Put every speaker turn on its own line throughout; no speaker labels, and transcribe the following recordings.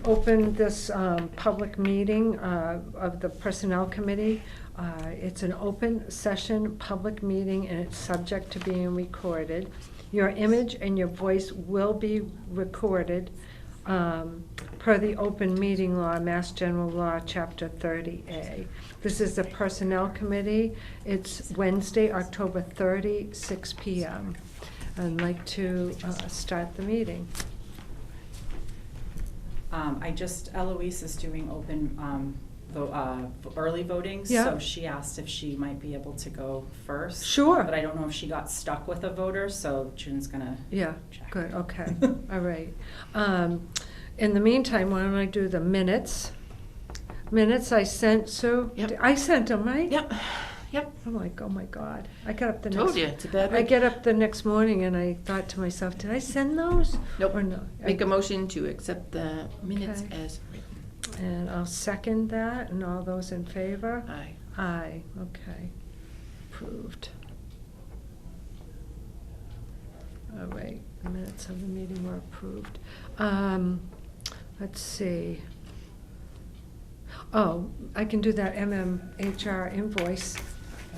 open this public meeting of the Personnel Committee. It's an open session, public meeting, and it's subject to being recorded. Your image and your voice will be recorded per the open meeting law, Mass General Law, Chapter 30A. This is the Personnel Committee. It's Wednesday, October 30, 6 p.m. I'd like to start the meeting.
Eloise is doing open early voting,
Yeah.
so she asked if she might be able to go first.
Sure.
But I don't know if she got stuck with a voter, so June's gonna
Yeah,
check.
good, okay, all right. In the meantime, why don't I do the minutes? Minutes I sent Sue?
Yep.
I sent them, right?
Yep.
I'm like, oh my God. I got up the
Told
next.
you, it's a bad
I
week.
get up the next morning and I thought to myself, did I send those?
Nope.
Or no?
Make a motion to accept the minutes
Okay.
as written.
And I'll second that, and all those in favor?
Aye.
Aye, okay. Approved. All right, the minutes of the meeting were approved. Let's see. Oh, I can do that MMHR invoice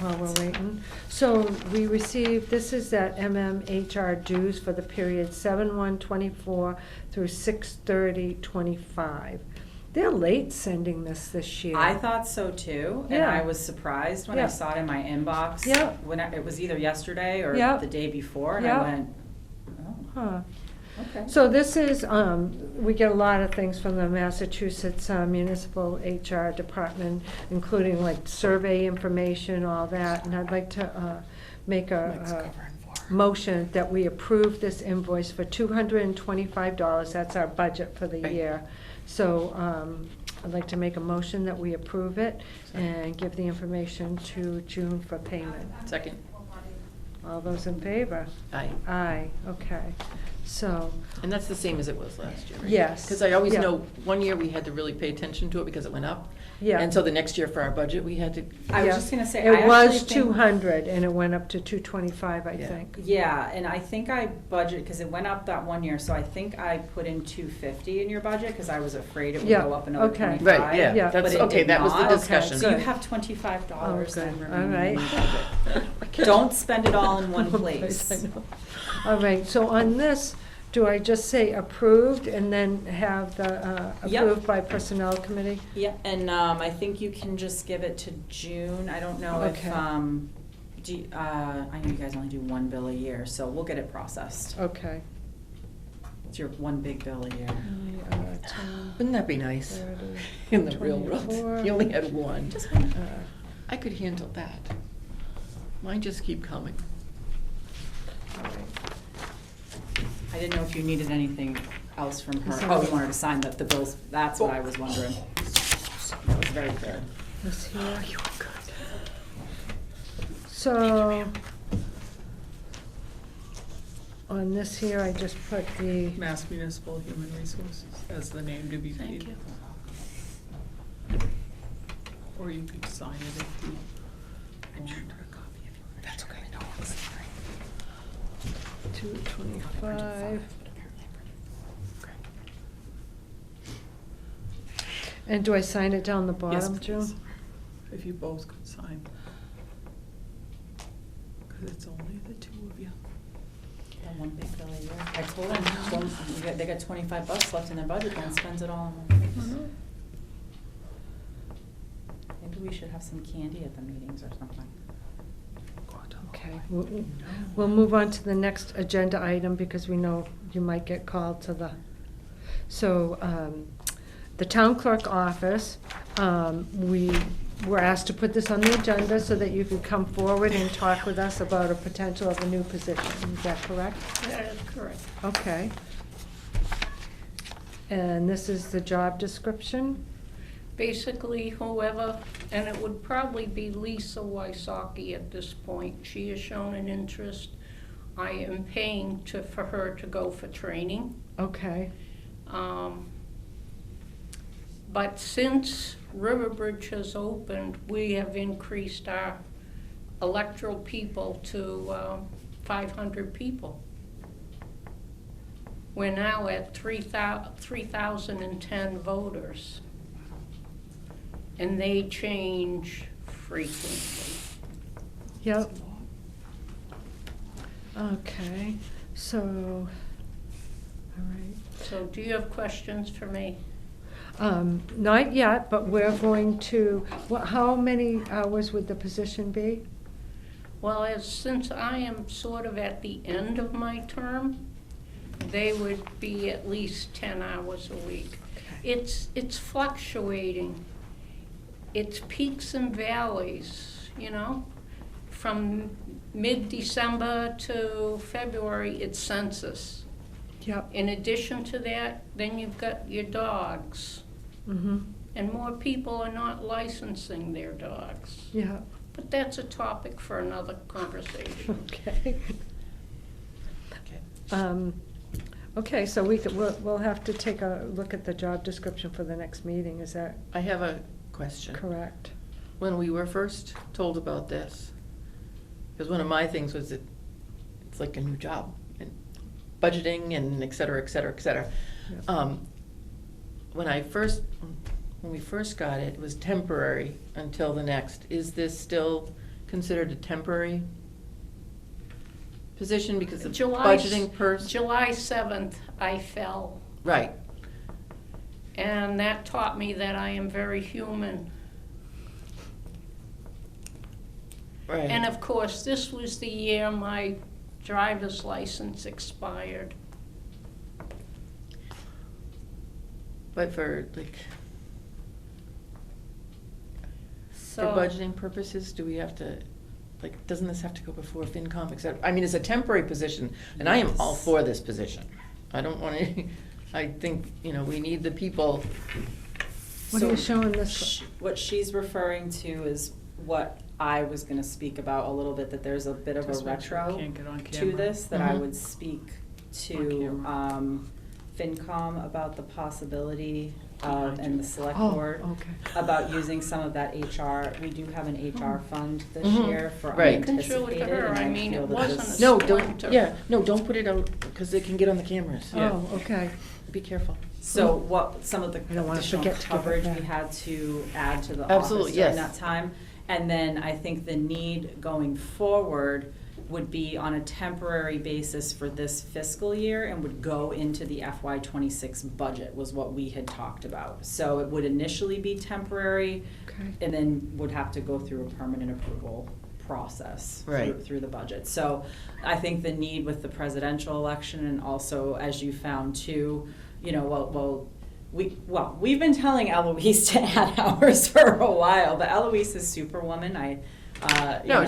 while we're waiting. So we received, this is that MMHR dues for the period 7/1/24 through 6/30/25. They're late sending this year.
I thought so too, and
Yeah.
I was surprised when
Yeah.
I saw it in my inbox.
Yeah.
It was either yesterday or
Yeah.
the day before, and
Yeah.
I went, oh,
Huh.
okay.
So this is, we get a lot of things from the Massachusetts Municipal HR Department, including like survey information, all that, and I'd like to make a motion that we approve this invoice for $225. That's our budget for the
Right.
year. So I'd like to make a motion that we approve it and give the information to June for payment.
Second.
All those in favor?
Aye.
Aye, okay. So,
And that's the same as it was last year, right?
Yes.
Because I always
Yeah.
know, one year we had to really pay attention to it because it went up.
yeah.
And so the next year for our budget, we had to.
I was
Yeah.
just gonna say, I
It was
actually think-
200 and it went up to 225, I
Yeah.
think.
Yeah, and I think I budget, because it went up that one year, so I think I put in 250 in your budget, because I was afraid it would
Yeah,
go up another
okay.
25.
Right, yeah,
Yeah.
But
that's,
it
okay,
did
that was the
not.
discussion.
So you
Good.
have $25
Oh,
then
good.
remaining
All
in
right.
your budget. Don't spend it all in one place.
I know. All right, so on this, do I just say approved and then have the
Yep.
approved by Personnel Committee?
Yeah, and I think you can just give it to June. I don't know if,
Okay.
I know you guys only do one bill a year, so we'll get it processed.
Okay.
It's your one big bill a year.
10,
Wouldn't that be nice?
30,
In the real world,
24.
you only had one.
Just one.
I could handle that. Mine just keep coming.
all right.
I didn't know if you needed anything else from her.
Is
Oh,
there-
you wanted to sign the bills, that's what I was wondering. That was very fair.
This here.
You were good.
So, on this here, I just put the,
Mass Municipal Human Resources as the name to be paid.
Thank you.
Or you could sign it if you want.
That's okay.
225. And do I sign it down the
Yes,
bottom, June?
please. If you both could sign. Because it's only the two of you.
That one big bill a year. I told them, they got $25 left in their budget, then spends it all in one place. Maybe we should have some candy at the meetings or something.
Okay, we'll move on to the next agenda item because we know you might get called to the, so, the town clerk office, we were asked to put this on the agenda so that you could come forward and talk with us about a potential of a new position. Is that correct?
That is correct.
Okay. And this is the job description?
Basically, whoever, and it would probably be Lisa Wysocki at this point. She has shown an interest. I am paying for her to go for training.
Okay,
But since Riverbridge has opened, we have increased our electoral people to 500 people. we're now at 3,010 voters. And they change frequently.
Yep. Okay, so, all right.
So do you have questions for me?
Not yet, but we're going to, how many hours would the position be?
Well, since I am sort of at the end of my term, they would be at least 10 hours a week. It's fluctuating. It's peaks and valleys, you know? From mid-December to February, it's census.
Yep.
In addition to that, then you've got your dogs.
Mm-hmm.
And more people are not licensing their dogs.
Yeah.
But that's a topic for another conversation.
Okay. Okay, so we'll have to take a look at the job description for the next meeting, is that
I have a question.
correct?
When we were first told about this, because one of my things was that it's like a new job, and budgeting and et cetera, et cetera, et cetera.
Yeah.
When we first got it, it was temporary until the next. Is this still considered a temporary position because of budgeting
July 7th, I fell.
Right,
And that taught me that I am very human.
right.
And of course, this was the year my driver's license expired.
But for like, for
So,
budgeting purposes, do we have to, like, doesn't this have to go before FinCom, et cetera? I mean, it's a temporary position, and I am all
Yes.
for this position. I don't want to, I think, we need the people.
What are you
So
showing this?
What she's referring to is what I was gonna speak about a little bit, that there's a bit of a
Just make sure
retro
you can't get on
to
camera.
this, that I
Mhm.
would speak
On
to,
camera.
FinCom about the possibility of, and the select
Oh,
board,
okay.
about using some of that HR, we do have an HR fund this
Mhm.
year for
Right.
you can show it to
unanticipated,
her.
and
I
I
mean,
feel
it
that
wasn't
this.
a
No,
splinter.
don't put it out, because it can get on the cameras.
Oh, okay.
Be careful.
So what, some of the
I don't wanna
additional
forget to give it
coverage we
back.
had to add to the office
Absolutely,
during
yes.
that time. And then I think the need going forward would be on a temporary basis for this fiscal year and would go into the FY '26 budget, was what we had talked about. So it would initially be temporary
Okay.
and then would have to go through a permanent approval process
Right.
through the budget. So I think the need with the presidential election, and also, as you found too, we've been telling Eloise to add hours for a while, but Eloise is superwoman.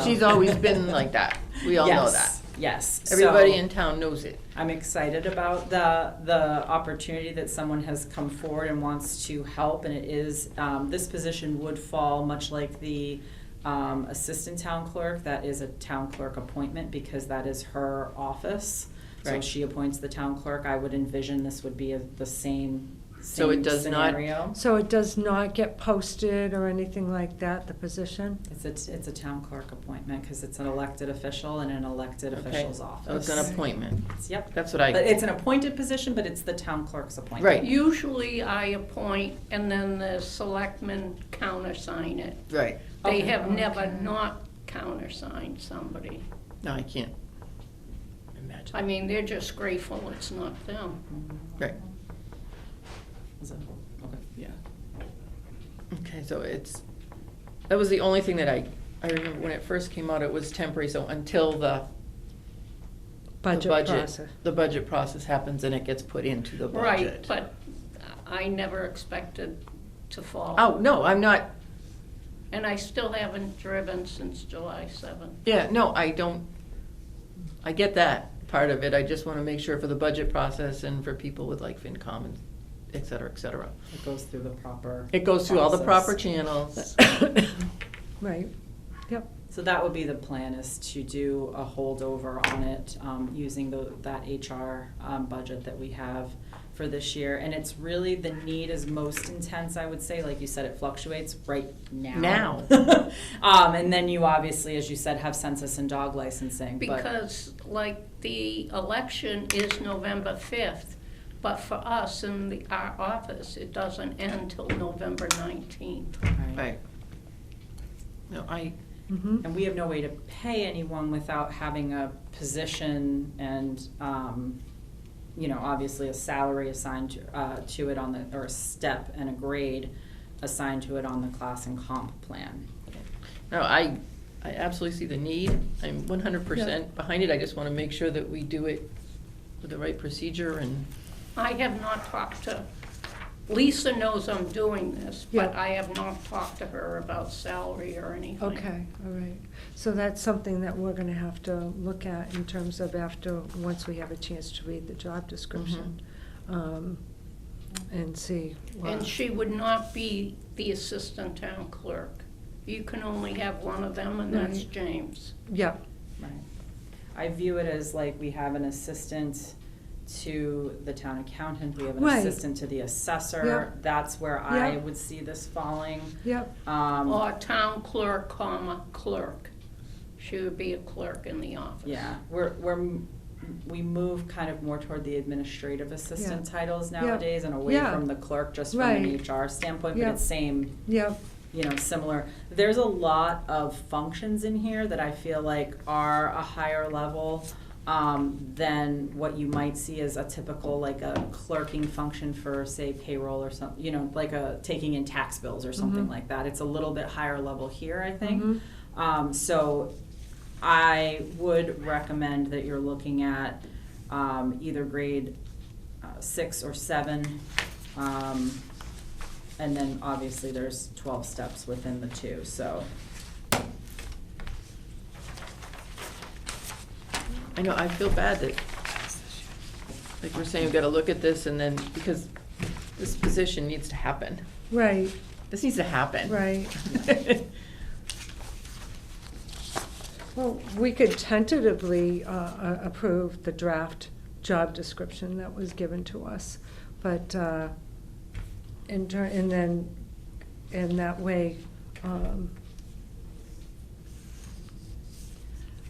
She's always been like that. We all know that.
Yes.
Everybody
So
in town knows it.
I'm excited about the opportunity that someone has come forward and wants to help, and it is, this position would fall much like the assistant town clerk. That is a town clerk appointment because that is her office. So
Right.
she appoints the town clerk. I would envision this would be the same
So it does not-
scenario.
So it does not get posted or anything like that, the position?
It's a town clerk appointment because it's an elected official in an elected
Okay.
official's office.
So it's an appointment.
Yep.
That's what
But it's an appointed position, but it's the town clerk's appointment.
Right.
Usually I appoint and then the selectmen countersign it.
Right.
They
Okay.
have never
Okay.
not countersigned somebody.
No, I can't imagine.
I mean, they're just grateful it's not them.
Right.
Is it- okay.
Yeah.
Okay, so that was the only thing that I remember when it first came out, it was temporary, so until the
Budget process.
the budget process happens and it gets put into the budget.
Right, but I never expected to fall.
Oh, no, I'm not,
And I still haven't driven since July 7th.
yeah, no, I get that part of it. I just want to make sure for the budget process and for people with like FinCom and et cetera, et cetera.
It goes through the proper.
It goes through all the
process.
proper channels.
Right, yep.
So that would be the plan, is to do a holdover on it, using that HR budget that we have for this year. And it's really, the need is most intense, I would say, like you said, it fluctuates right now. And then you obviously, as you said, have census and dog licensing, but.
Because like the election is November 5th. But for us in our office, it doesn't end till November 19th.
Right. No,
Mhm.
And we have no way to pay anyone without having a position and, obviously a salary assigned to it on the, or a step and a grade assigned to it on the class and comp plan.
no, I absolutely see the need. I'm 100% behind it. I just want to make sure that we do it with the right procedure and,
I have not talked to, Lisa knows I'm doing this, but
Yeah.
I have not talked to her about salary or anything.
Okay, all right. So that's something that we're gonna have to look at in terms of once we have a chance to read the job description. And see.
And she would not be the assistant town clerk. You can only have one of them, and that's
Right.
James.
Yeah,
Right. I view it as like we have an assistant to the town accountant, we have an
Right.
assistant to the assessor.
Yeah.
That's where I
Yeah.
would see this falling.
yep,
Or town clerk, comma, clerk. She would be a clerk in the office.
Yeah, we move kind of more toward the administrative assistant
Yeah.
titles
Yeah.
nowadays and away
Yeah.
from the clerk, just from
Right.
an HR standpoint, but
Yeah.
it's same,
yep,
similar. There's a lot of functions in here that I feel like are a higher level than what you might see as a typical, like a clerking function for, say, payroll or something, like taking in tax bills or something
Mhm.
like that. It's a little bit higher level here, I think.
Mhm.
So I would recommend that you're looking at either grade 6 or 7. And then obviously there's 12 steps within the two, so.
I know, I feel bad that, like we're saying, we've got to look at this and then, because this position needs to happen.
right,
This needs to happen.
right. Well, we could tentatively approve the draft job description that was given to us, but and then, in that way,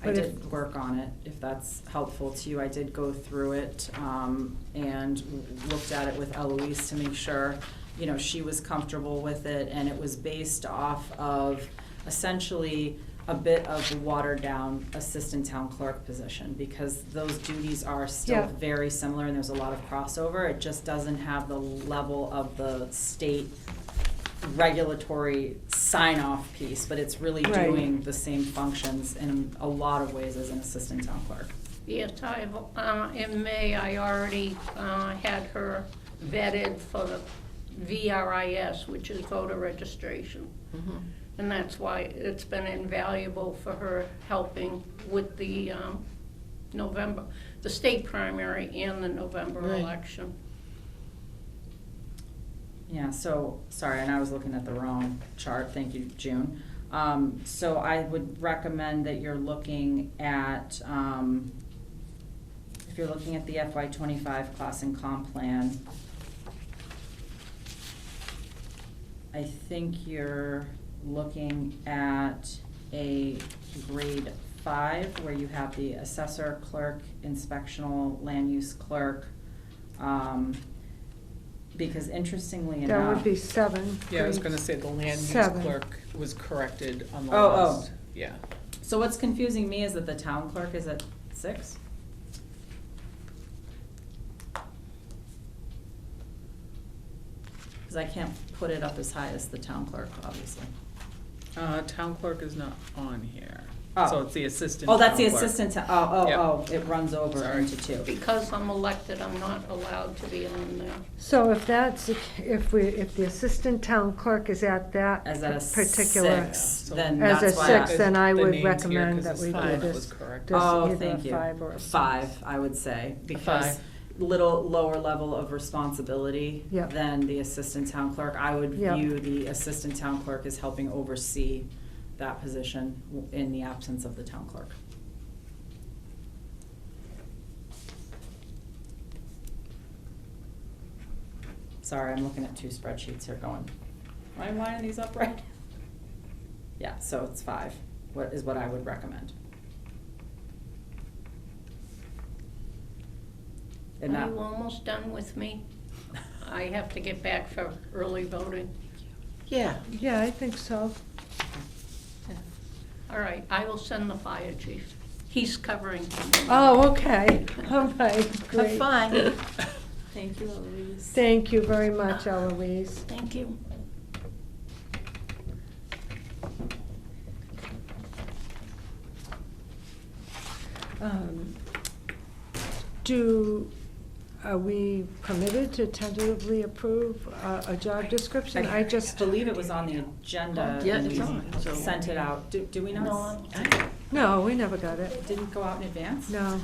I
But
did work on it, if that's helpful to you. I did go through it and looked at it with Eloise to make sure, she was comfortable with it. And it was based off of essentially a bit of the watered-down assistant town clerk position, because those duties are still
Yeah.
very similar and there's a lot of crossover. It just doesn't have the level of the state regulatory sign-off piece, but it's really
Right.
doing the same functions in a lot of ways as an assistant town clerk.
Yes, in May, I already had her vetted for the VRIS, which is voter registration.
Mhm.
And that's why it's been invaluable for her helping with the the state primary and the November
Right.
election.
Yeah, so, sorry, and I was looking at the wrong chart, thank you, June. So I would recommend that you're looking at, if you're looking at the FY '25 class and comp plan, I think you're looking at a grade 5, where you have the assessor, clerk, inspectional, land use clerk. Because interestingly enough.
that would be 7.
Yeah, I was
grade
gonna say the land use
7.
clerk was corrected on the
Oh,
last, yeah.
So what's confusing me is that the town clerk is at 6? Because I can't put it up as high as the town clerk, obviously.
Town clerk is not on here.
Oh.
So it's the assistant
Oh, that's the
town clerk.
assistant,
Yeah.
it runs over
Sorry.
into 2.
Because I'm elected, I'm not allowed to be on there.
So if if the assistant town clerk is at that
As at a
particular.
6,
So-
then
As a
that's why.
6,
I-
then I
The
would
name's here
recommend
'cause
that
it's
we do
five
this.
was correct.
this
Oh,
either
thank you.
5 or a
5, I would say, because
5.
little lower level of responsibility
Yeah.
than the assistant town clerk. I would
Yeah.
view the assistant town clerk as helping oversee that position in the absence of the town clerk. Sorry, I'm looking at 2 spreadsheets here going, am I lining these up right? Yeah, so it's 5, what I would recommend. And
Are
that,
you almost done with me? I have to get back for early voting.
Yeah.
Yeah, I think so.
All right, I will send the fire chief. He's covering for me.
Oh, okay, all right,
Have
great.
fun.
thank you, Eloise.
Thank you very much, Eloise.
Thank you.
Um, Are we permitted to tentatively approve a job description? I just,
believe it was on the agenda.
Yeah,
and
it's
we
on, so-
Sent it out. Do we
No,
not?
I'm-
no, we never got it.
It didn't go out in advance?
No.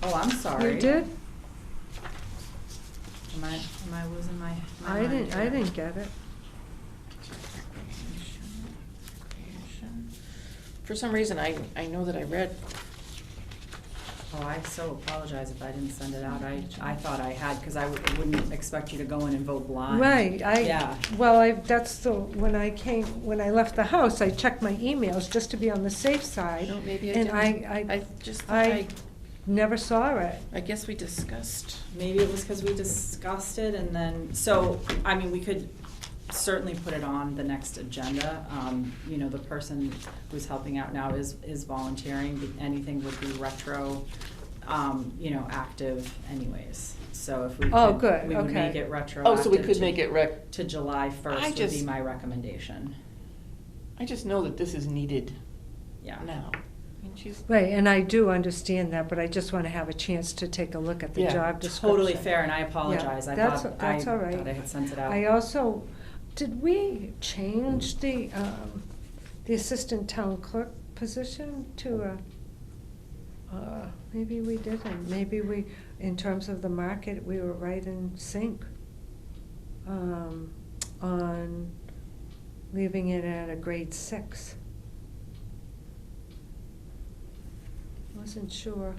Oh, I'm sorry.
You did?
Am I losing my
I
mind
didn't, I
here?
didn't get it.
For some reason, I know that I read,
Oh, I so apologize if I didn't send it out. I thought I had, because I wouldn't expect you to go in and vote blind.
Right,
Yeah.
that's the, when I left the house, I checked my emails just to be on the safe side.
no, maybe I
And
didn't.
I
just thought
I never saw it.
I guess we discussed.
Maybe it was because we discussed it and then, so, I mean, we could certainly put it on the next agenda. You know, the person who's helping out now is volunteering. Anything would be retro, you know, active anyways. So if we
Oh,
could,
good,
we would
okay.
make it retroactive.
Oh, so we could
to-
make it rec,
To July
I
1st would be
just-
my recommendation.
I just know that this is needed
Yeah.
now. I mean, she's,
Right, and I do understand that, but I just want to have a chance to take a look at the
Yeah,
job description.
Totally fair, and I apologize. I
that's-
thought,
that's all right.
thought I had sent it out.
I also, did we change the assistant town clerk position to maybe we didn't. Maybe we, in terms of the market, we were right in sync on leaving it at a grade 6. Wasn't sure.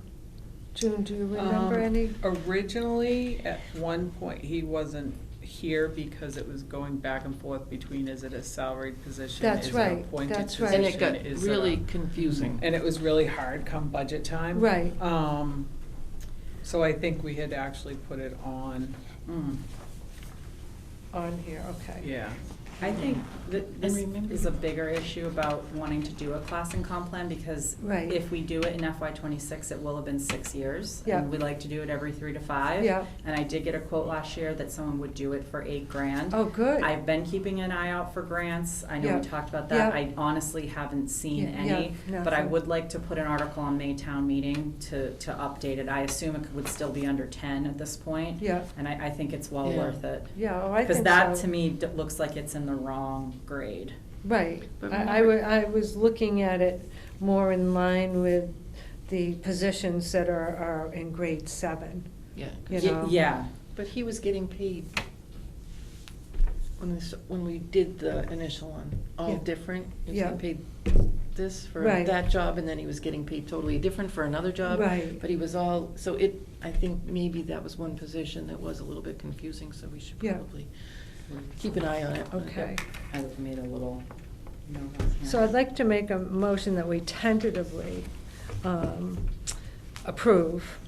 June, do you remember any?
Originally, at one point, he wasn't here because it was going back and forth between, is it a salaried position?
That's
is it
right,
an appointed
that's right.
and it
position,
got
is it
really
a-
confusing.
And it was really hard come budget time.
Right.
So I think we had actually put it on,
Mm.
On here, okay.
yeah.
I think that this
remember-
is a bigger issue about wanting to do a class and comp plan, because
Right.
if we do it in FY '26, it will have been 6 years.
Yeah.
And we like to do it every 3 to 5.
Yeah.
And I did get a quote last year that someone would do it for $8,000.
Oh, good.
I've been keeping an eye out for grants. I know
Yeah.
we talked about that.
Yeah.
I honestly haven't seen
Yeah,
any.
yeah,
But I
nothing.
would like to put an article on Maytown meeting to update it. I assume it would still be under 10 at this point.
Yeah,
And I think it's well
Yeah.
worth it.
yeah, oh, I think
Because
so.
that, to me, looks like it's in the wrong grade.
Right.
But
I was looking at it more in line with the positions that are in grade 7.
Yeah.
You
Ye-
know.
Yeah,
But he was getting paid when we did the initial one, all
Yeah.
different. He was
Yeah.
getting paid this for
Right.
that job, and then he was getting paid totally different for another job.
Right.
But he was all, so I think maybe that was one position that was a little bit confusing, so we should
Yeah.
probably keep an eye on it.
Okay.
I made a little note on here.
So I'd like to make a motion that we tentatively approve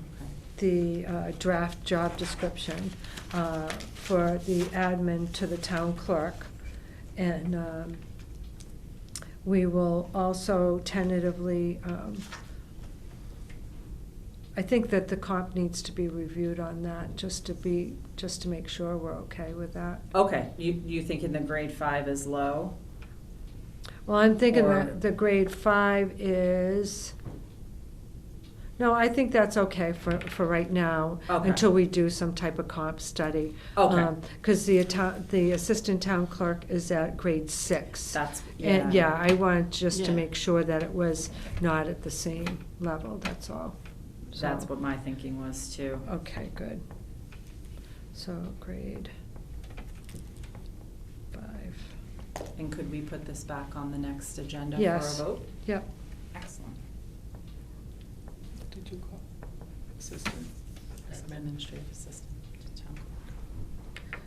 Okay.
the draft job description for the admin to the town clerk. And we will also tentatively, I think that the comp needs to be reviewed on that, just to make sure we're okay with that.
Okay, you thinking the grade 5 is low?
Well, I'm thinking
Or-
that the grade 5 is, no, I think that's okay for right now.
Okay.
Until we do some type of comp study.
Okay.
Because the assistant town clerk is at grade 6.
That's,
And, yeah, I wanted just to
Yeah.
make sure that it was not at the same level, that's all.
That's
So-
what my thinking was too.
Okay, good. So, grade 5.
And could we put this back on the next agenda
Yes.
for a vote?
Yep.
Excellent.
What did you call assistant?
Administrative assistant to town clerk.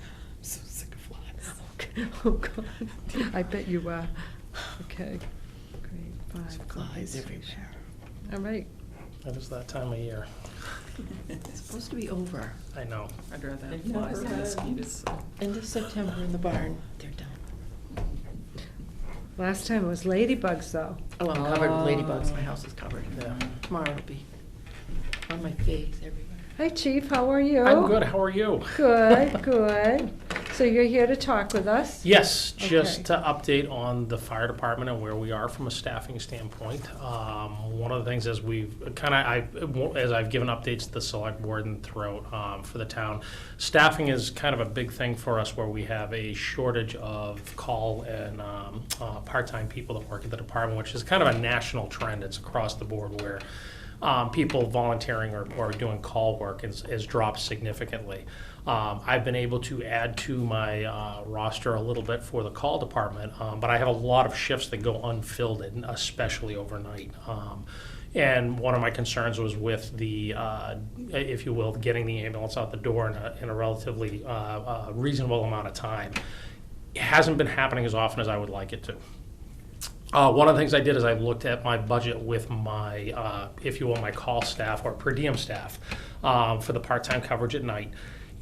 I'm so sick of flies.
Oh, God. I bet you are. Okay, great.
Flies everywhere.
All right.
It is that time of year.
It's supposed to be over.
I know.
I'd rather have
Have you
flies
ever
than
had-
mosquitoes.
End of September in the barn, they're done.
Last time it was ladybugs, though.
Oh, I'm covered with ladybugs, my house is covered.
Yeah.
Tomorrow it'll be on my face everywhere.
Hi, Chief, how are you?
I'm good. How are you?
Good, good. So you're here to talk with us?
Yes, just
Okay.
to update on the fire department and where we are from a staffing standpoint. One of the things as we've as I've given updates to the select board and throughout for the town, staffing is kind of a big thing for us where we have a shortage of call and part-time people that work at the department, which is kind of a national trend. It's across the board where people volunteering or doing call work has dropped significantly. I've been able to add to my roster a little bit for the call department, but I have a lot of shifts that go unfilled, and especially overnight. And one of my concerns was with the, if you will, getting the ambulance out the door in a relatively reasonable amount of time. It hasn't been happening as often as I would like it to. One of the things I did is I looked at my budget with my, if you will, my call staff or per diem staff for the part-time coverage at night.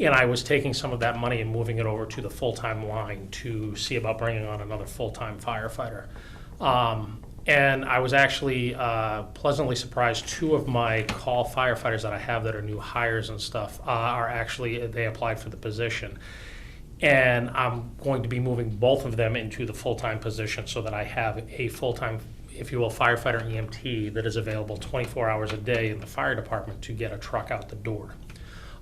And I was taking some of that money and moving it over to the full-time line to see about bringing on another full-time firefighter. And I was actually pleasantly surprised. 2 of my call firefighters that I have that are new hires and stuff are actually, they applied for the position. And I'm going to be moving both of them into the full-time position so that I have a full-time, if you will, firefighter EMT that is available 24 hours a day in the fire department to get a truck out the door.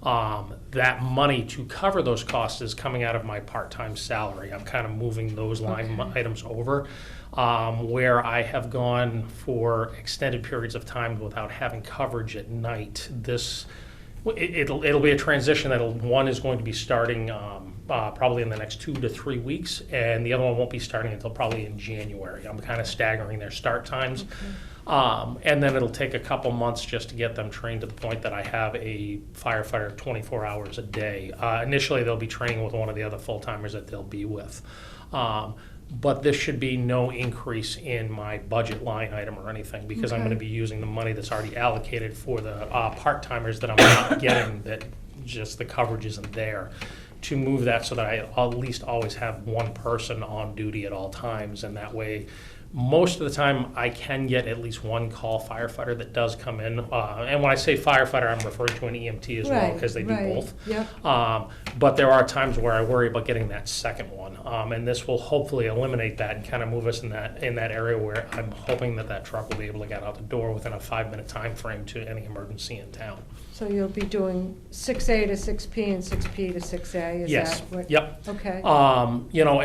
That money to cover those costs is coming out of my part-time salary. I'm kind of moving those line items over, where I have gone for extended periods of time without having coverage at night. It'll be a transition that one is going to be starting probably in the next 2 to 3 weeks, and the other one won't be starting until probably in January. I'm kind of staggering their start times. And then it'll take a couple months just to get them trained to the point that I have a firefighter 24 hours a day. Initially, they'll be training with one of the other full-timers that they'll be with. But this should be no increase in my budget line item or anything, because I'm going to be using the money that's already allocated for the part-timers that I'm not getting, that just the coverage isn't there, to move that so that I at least always have one person on duty at all times. And that way, most of the time, I can get at least one call firefighter that does come in. And when I say firefighter, I'm referring to an EMT as well, because they do both.
Yep.
But there are times where I worry about getting that second one. And this will hopefully eliminate that and kind of move us in that area where I'm hoping that truck will be able to get out the door within a 5-minute time frame to any emergency in town.
So you'll be doing 6A to 6P and 6P to 6A, is
Yes.
that what?
Yep.
Okay.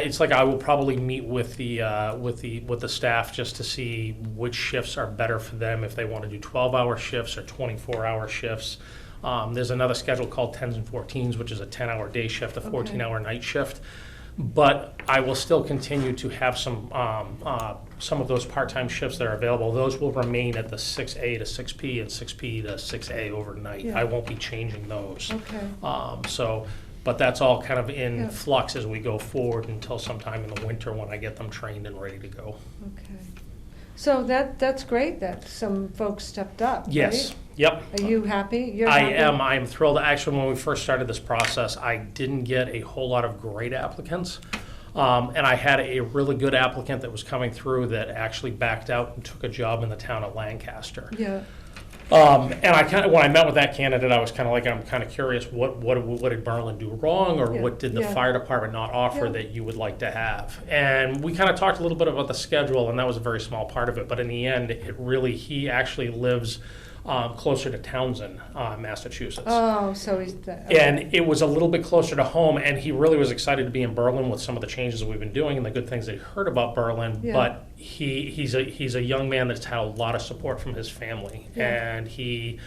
It's like I will probably meet with the staff just to see which shifts are better for them, if they want to do 12-hour shifts or 24-hour shifts. There's another schedule called 10s and 14s, which is a 10-hour day shift, a 14-hour night shift. But I will still continue to have some of those part-time shifts that are available. Those will remain at the 6A to 6P and 6P to 6A overnight.
Yeah.
I won't be changing those.
Okay.
But that's all kind of in
Yeah.
flux as we go forward until sometime in the winter when I get them trained and ready to go.
Okay. So that's great that some folks stepped up, right?
Yes. Yep.
Are you happy? You're
I
happy?
am. I'm thrilled. Actually, when we first started this process, I didn't get a whole lot of great applicants. And I had a really good applicant that was coming through that actually backed out and took a job in the town of Lancaster.
Yeah.
And when I met with that candidate, I was kind of like, I'm kind of curious, what did Berlin do wrong, or
Yeah,
what did the
yeah.
fire department not offer
Yeah.
that you would like to have? And we kind of talked a little bit about the schedule, and that was a very small part of it. But in the end, he actually lives closer to Townsend, Massachusetts.
Oh, so he's the.
And it was a little bit closer to home, and he really was excited to be in Berlin with some of the changes that we've been doing and the good things that he heard about Berlin.
Yeah.
But he's a young man that's had a lot of support from his family,
Yeah.
and he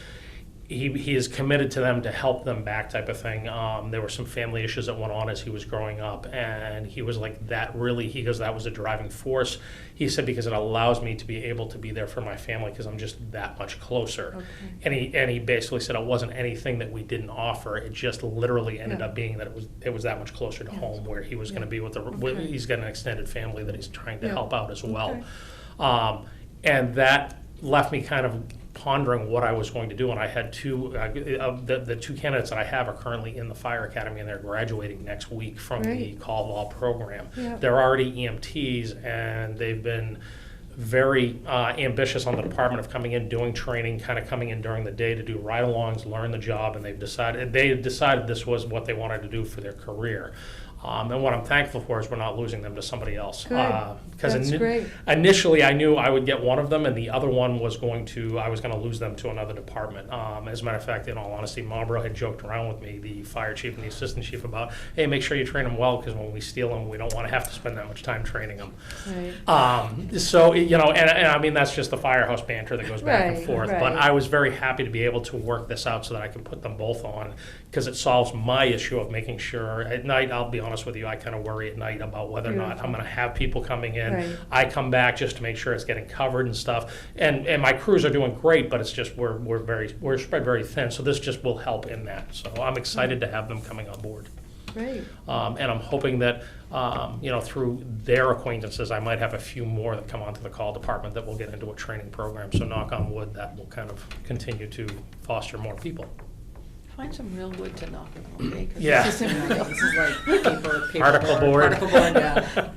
is committed to them to help them back, type of thing. There were some family issues that went on as he was growing up, and he was like, that was a driving force. He said, because it allows me to be able to be there for my family because I'm just that much closer.
Okay.
And he basically said it wasn't anything that we didn't offer. It just literally ended
Yeah.
up being that it was that much closer to
Yes.
home, where he was going to
Yeah.
be with
Okay.
he's got an extended family that he's trying to
Yeah.
help out as well.
Okay.
And that left me kind of pondering what I was going to do, and I had two of the two candidates that I have are currently in the fire academy, and they're graduating next week from the
Great.
call law program.
Yeah.
They're already EMTs, and they've been very ambitious on the department of coming in, doing training, kind of coming in during the day to do ride-alongs, learn the job, and they decided this was what they wanted to do for their career. And what I'm thankful for is we're not losing them to somebody else.
Good.
Because
That's great.
initially I knew I would get one of them, and the other one was I was going to lose them to another department. As a matter of fact, in all honesty, Marlboro had joked around with me, the fire chief and the assistant chief, about, hey, make sure you train them well, because when we steal them, we don't want to have to spend that much time training them.
Right.
So, and I mean, that's just the firehouse banter that goes back and
Right,
forth. But
right.
I was very happy to be able to work this out so that I could put them both on, because it solves my issue of making sure, at night, I'll be honest with you, I kind of worry at night about whether or not I'm
Beautiful.
going to have people coming in.
Right.
I come back just to make sure it's getting covered and stuff. And my crews are doing great, but it's just we're spread very thin. So this just will help in that. So I'm excited to have them coming on board.
Great.
And I'm hoping that, through their acquaintances, I might have a few more that come onto the call department that will get into a training program. So knock on wood, that will kind of continue to foster more people.
Find some real wood to knock on, okay? 'Cause
Yeah.
this isn't real.
This is like paper
Particle board.
Particle board, yeah.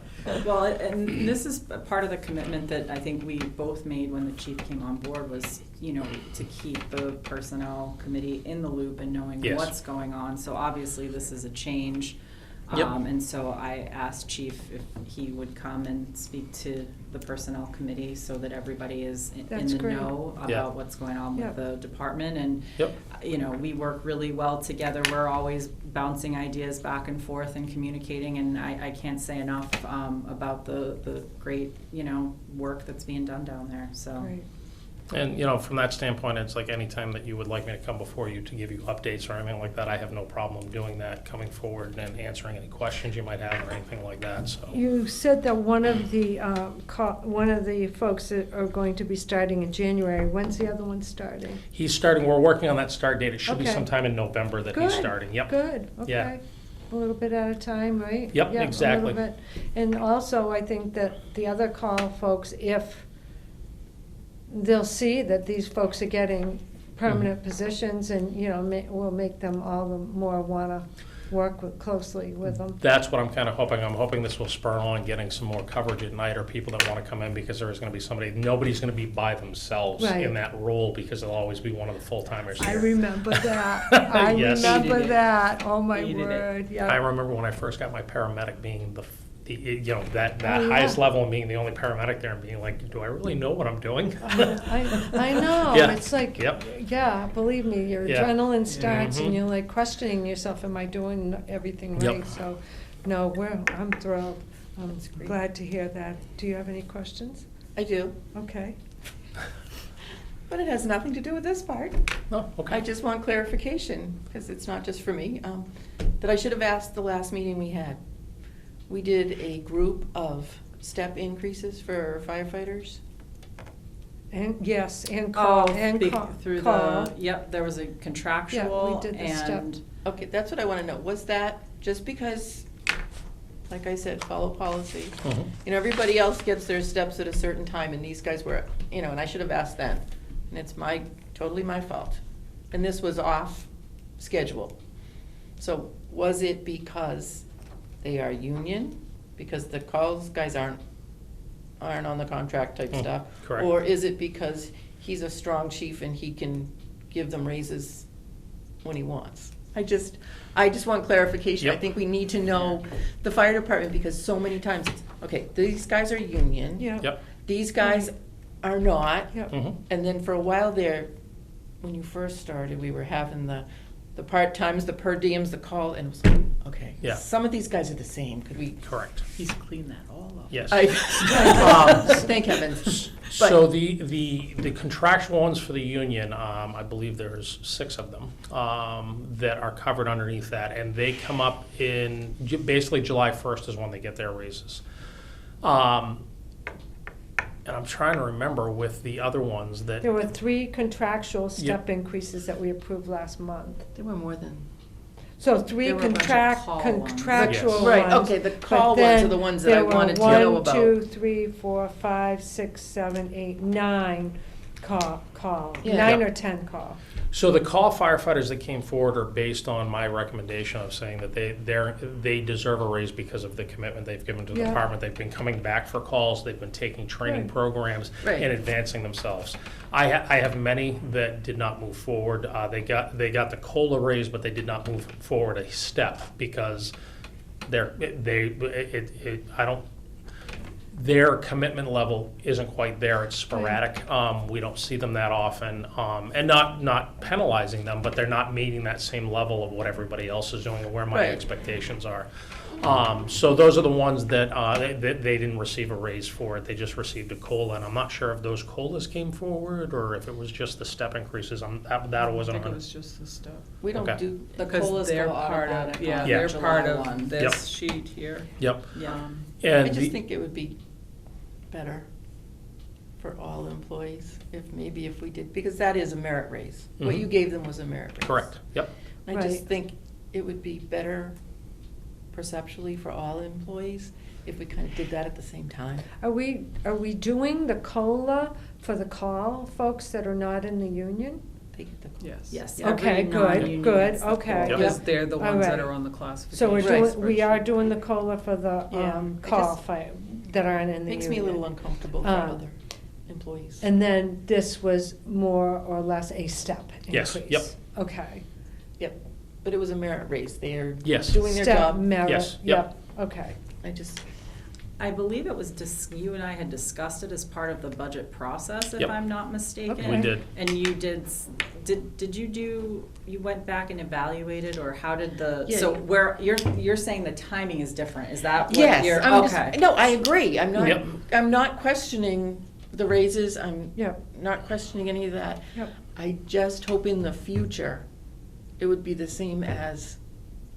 Well, and this is a part of the commitment that I think we both made when the chief came on board was, to keep the personnel committee in the loop and knowing
Yes.
what's going on. So obviously, this is a change.
Yep.
And so I asked Chief if he would come and speak to the personnel committee so that everybody is in
That's
the
great.
know about
Yeah.
what's going on
Yep.
with the department. And
Yep.
we work really well together. We're always bouncing ideas back and forth and communicating, and I can't say enough about the great, work that's being done down there, so.
Great.
And, from that standpoint, it's like any time that you would like me to come before you to give you updates or anything like that, I have no problem doing that, coming forward and answering any questions you might have or anything like that, so.
You said that one of the folks that are going to be starting in January. When's the other one starting?
He's starting, we're working on that start date. It should be
Okay.
sometime in November that he's
Good,
starting. Yep.
Good,
Yeah.
okay. A little bit at a time, right?
Yep,
Yeah,
exactly.
a little bit. And also, I think that the other call folks, if they'll see that these folks are getting permanent positions and, will make them all the more wanna work closely with them.
That's what I'm kind of hoping. I'm hoping this will spur on getting some more coverage at night or people that want to come in, because there is going to be nobody's going to be by themselves
Right.
in that role, because there'll always be one of the full-timers
I
here.
remember that. I
Yes.
remember
Hated it.
that. Oh, my
Hated it.
word, yeah.
I remember when I first got my paramedic being that
Oh, yeah.
highest level and being the only paramedic there and being like, do I really know what I'm doing?
I know,
Yeah.
it's like,
Yep.
yeah, believe me, your
Yeah.
adrenaline starts and
Mhm.
you're like questioning yourself, am I doing everything
Yep.
right? So, no, I'm thrilled. I'm
great.
glad to hear that. Do you have any questions?
I do,
Okay.
but it has nothing to do with this part.
Oh, okay.
I just want clarification, because it's not just for me, that I should have asked the last meeting we had. We did a group of step increases for firefighters.
And, yes, and call, and call.
Through
call.
there was a contractual
did the step.
and,
Okay, that's what I want to know. Was that just because, like I said, follow policy?
Mhm.
Everybody else gets their steps at a certain time, and these guys were, and I should have asked then. And it's totally my fault. And this was off schedule. So was it because they are union? Because the calls guys aren't on the contract type
Mm,
stuff?
correct.
Or is it because he's a strong chief and he can give them raises when he wants? I just want clarification. I
Yep.
think we need to know the fire department, because so many times, it's, okay, these guys are union.
Yeah.
Yep.
These guys are not.
Yeah.
Mhm.
And then for a while there, when you first started, we were having the part-times, the per diems, the call, and it was like, okay.
Yeah.
Some of these guys are the same. Could we?
Correct.
He's cleaned that all up.
Yes.
Thank heavens. But-
So the contractual ones for the union, I believe there's 6 of them that are covered underneath that, and they come up in basically July 1st is when they get their raises. And I'm trying to remember with the other ones that
There were 3 contractual step increases that we approved last month.
There were more than,
So three
There were a bunch of call ones.
contractual
Yes.
ones.
Right, okay, the
but
call ones
then
are the ones that I wanted to know
There were
about.
1, 2, 3, 4, 5, 6, 7, 8, 9 call,
Yeah.
9
Yep.
or 10 call.
So the call firefighters that came forward are based on my recommendation of saying that they deserve a raise because of the commitment they've given to the
Yeah.
department. They've been coming back for calls, they've been taking training
Right.
programs
Right.
and advancing themselves. I have many that did not move forward. They got the COLA raise, but they did not move forward a step because their commitment level isn't quite there. It's sporadic. We don't see them that often, and not penalizing them, but they're not meeting that same level of what everybody else is doing and where my
Right.
expectations are. So those are the ones that they didn't receive a raise for it. They just received a COLA, and I'm not sure if those COLAs came forward or if it was just the step increases. That
I
wasn't
think it
on.
was just the stuff.
We don't
Okay.
do,
The
Because
COLAs
they're
go
part of,
automatic
yeah,
on
they're
July
part
1.
of this sheet here.
Yep.
Yeah.
I
And
just
the-
think it would be better for all employees if we did, because that is a merit raise. What
Mhm.
you gave them was a merit raise.
Correct. Yep.
I just
Right.
think it would be better perceptually for all employees if we kind of did that at the same time.
Are we doing the COLA for the call folks that are not in the union?
They get the.
Yes.
Yes.
Okay,
every
good,
non-union
good,
gets the
okay.
COLA.
Yep.
Because they're the
All
ones that
right.
are on the classification.
So we are
spreadsheet.
doing the COLA for the
Yeah, I
call
just-
that aren't in the union.
Makes me a little uncomfortable for
Um,
other employees.
And then this was more or less a step
Yes,
increase?
yep.
Okay.
Yep, but it was a merit raise. They're
Yes.
doing their
Step
job.
merit,
Yes, yep.
okay.
I just,
I believe it was, you and I had discussed it as part of the budget process, if
Yep.
I'm not mistaken.
Okay.
We did.
And you you went back and evaluated, or how did
Yeah.
so where, you're saying the timing is different, is that what
yes,
you're,
I'm
okay.
just, no, I agree.
Yep.
I'm not questioning the raises. I'm
Yep.
not questioning any of that.
Yep.
I just hope in the future it would be the same as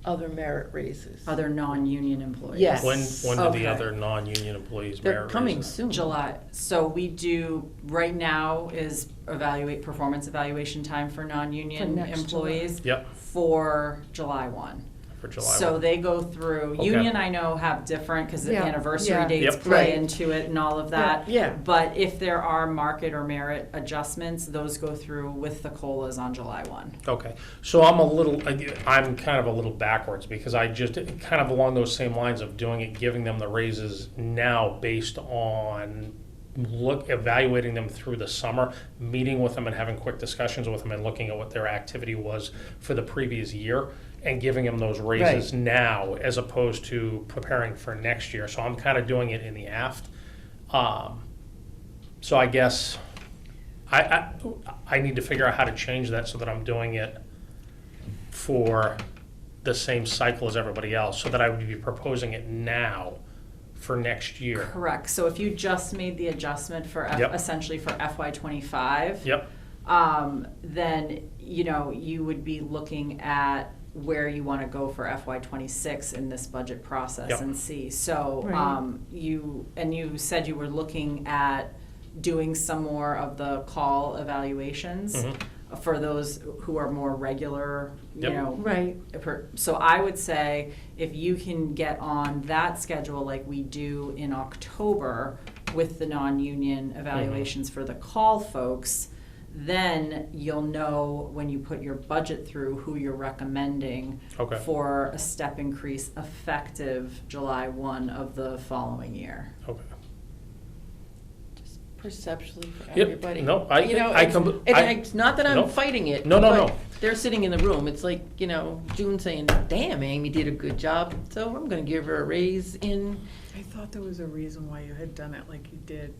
other merit raises.
Other non-union employees?
Yes.
When do
Okay.
the other non-union employees
They're
merit
coming
raises?
soon.
July. So we do, right now is performance evaluation time for
For
non-union
next
employees.
Yep,
For July 1.
for July.
So
1.
they go through,
Okay.
union I know have different, because the
Yeah,
anniversary
yeah.
dates
Yep.
play
Right.
into it and all of that.
Yeah.
But if there are market or merit adjustments, those go through with the COLAs on July 1.
Okay, so I'm kind of a little backwards because I just, kind of along those same lines of doing it, giving them the raises now based on evaluating them through the summer, meeting with them and having quick discussions with them and looking at what their activity was for the previous year and giving them those raises now as opposed to preparing for next year. So I'm kind of doing it in the aft. So I guess I need to figure out how to change that so that I'm doing it for the same cycle as everybody else, so that I would be proposing it now for next year.
Correct. So if you just made the adjustment for
Yep.
essentially for FY '25.
Yep,
Then, you would be looking at where you want to go for FY '26 in this budget process
Yep.
and see. So,
Right.
you said you were looking at doing some more of the call evaluations
Mhm.
for those who are more regular,
Yep.
Right.
So I would say if you can get on that schedule like we do in October with the non-union evaluations for the call folks, then you'll know when you put your budget through who you're recommending
Okay.
for a step increase effective July 1 of the following year.
okay.
Just perceptually for
Yep.
everybody.
No, I
it's-
com-
and
I-
it's not that I'm
no.
fighting it.
No, no,
but
no.
They're sitting in the room. It's like, June saying, damn, Amy did a good job, so I'm gonna give her a raise in.
I thought there was a reason why you had done it like you did.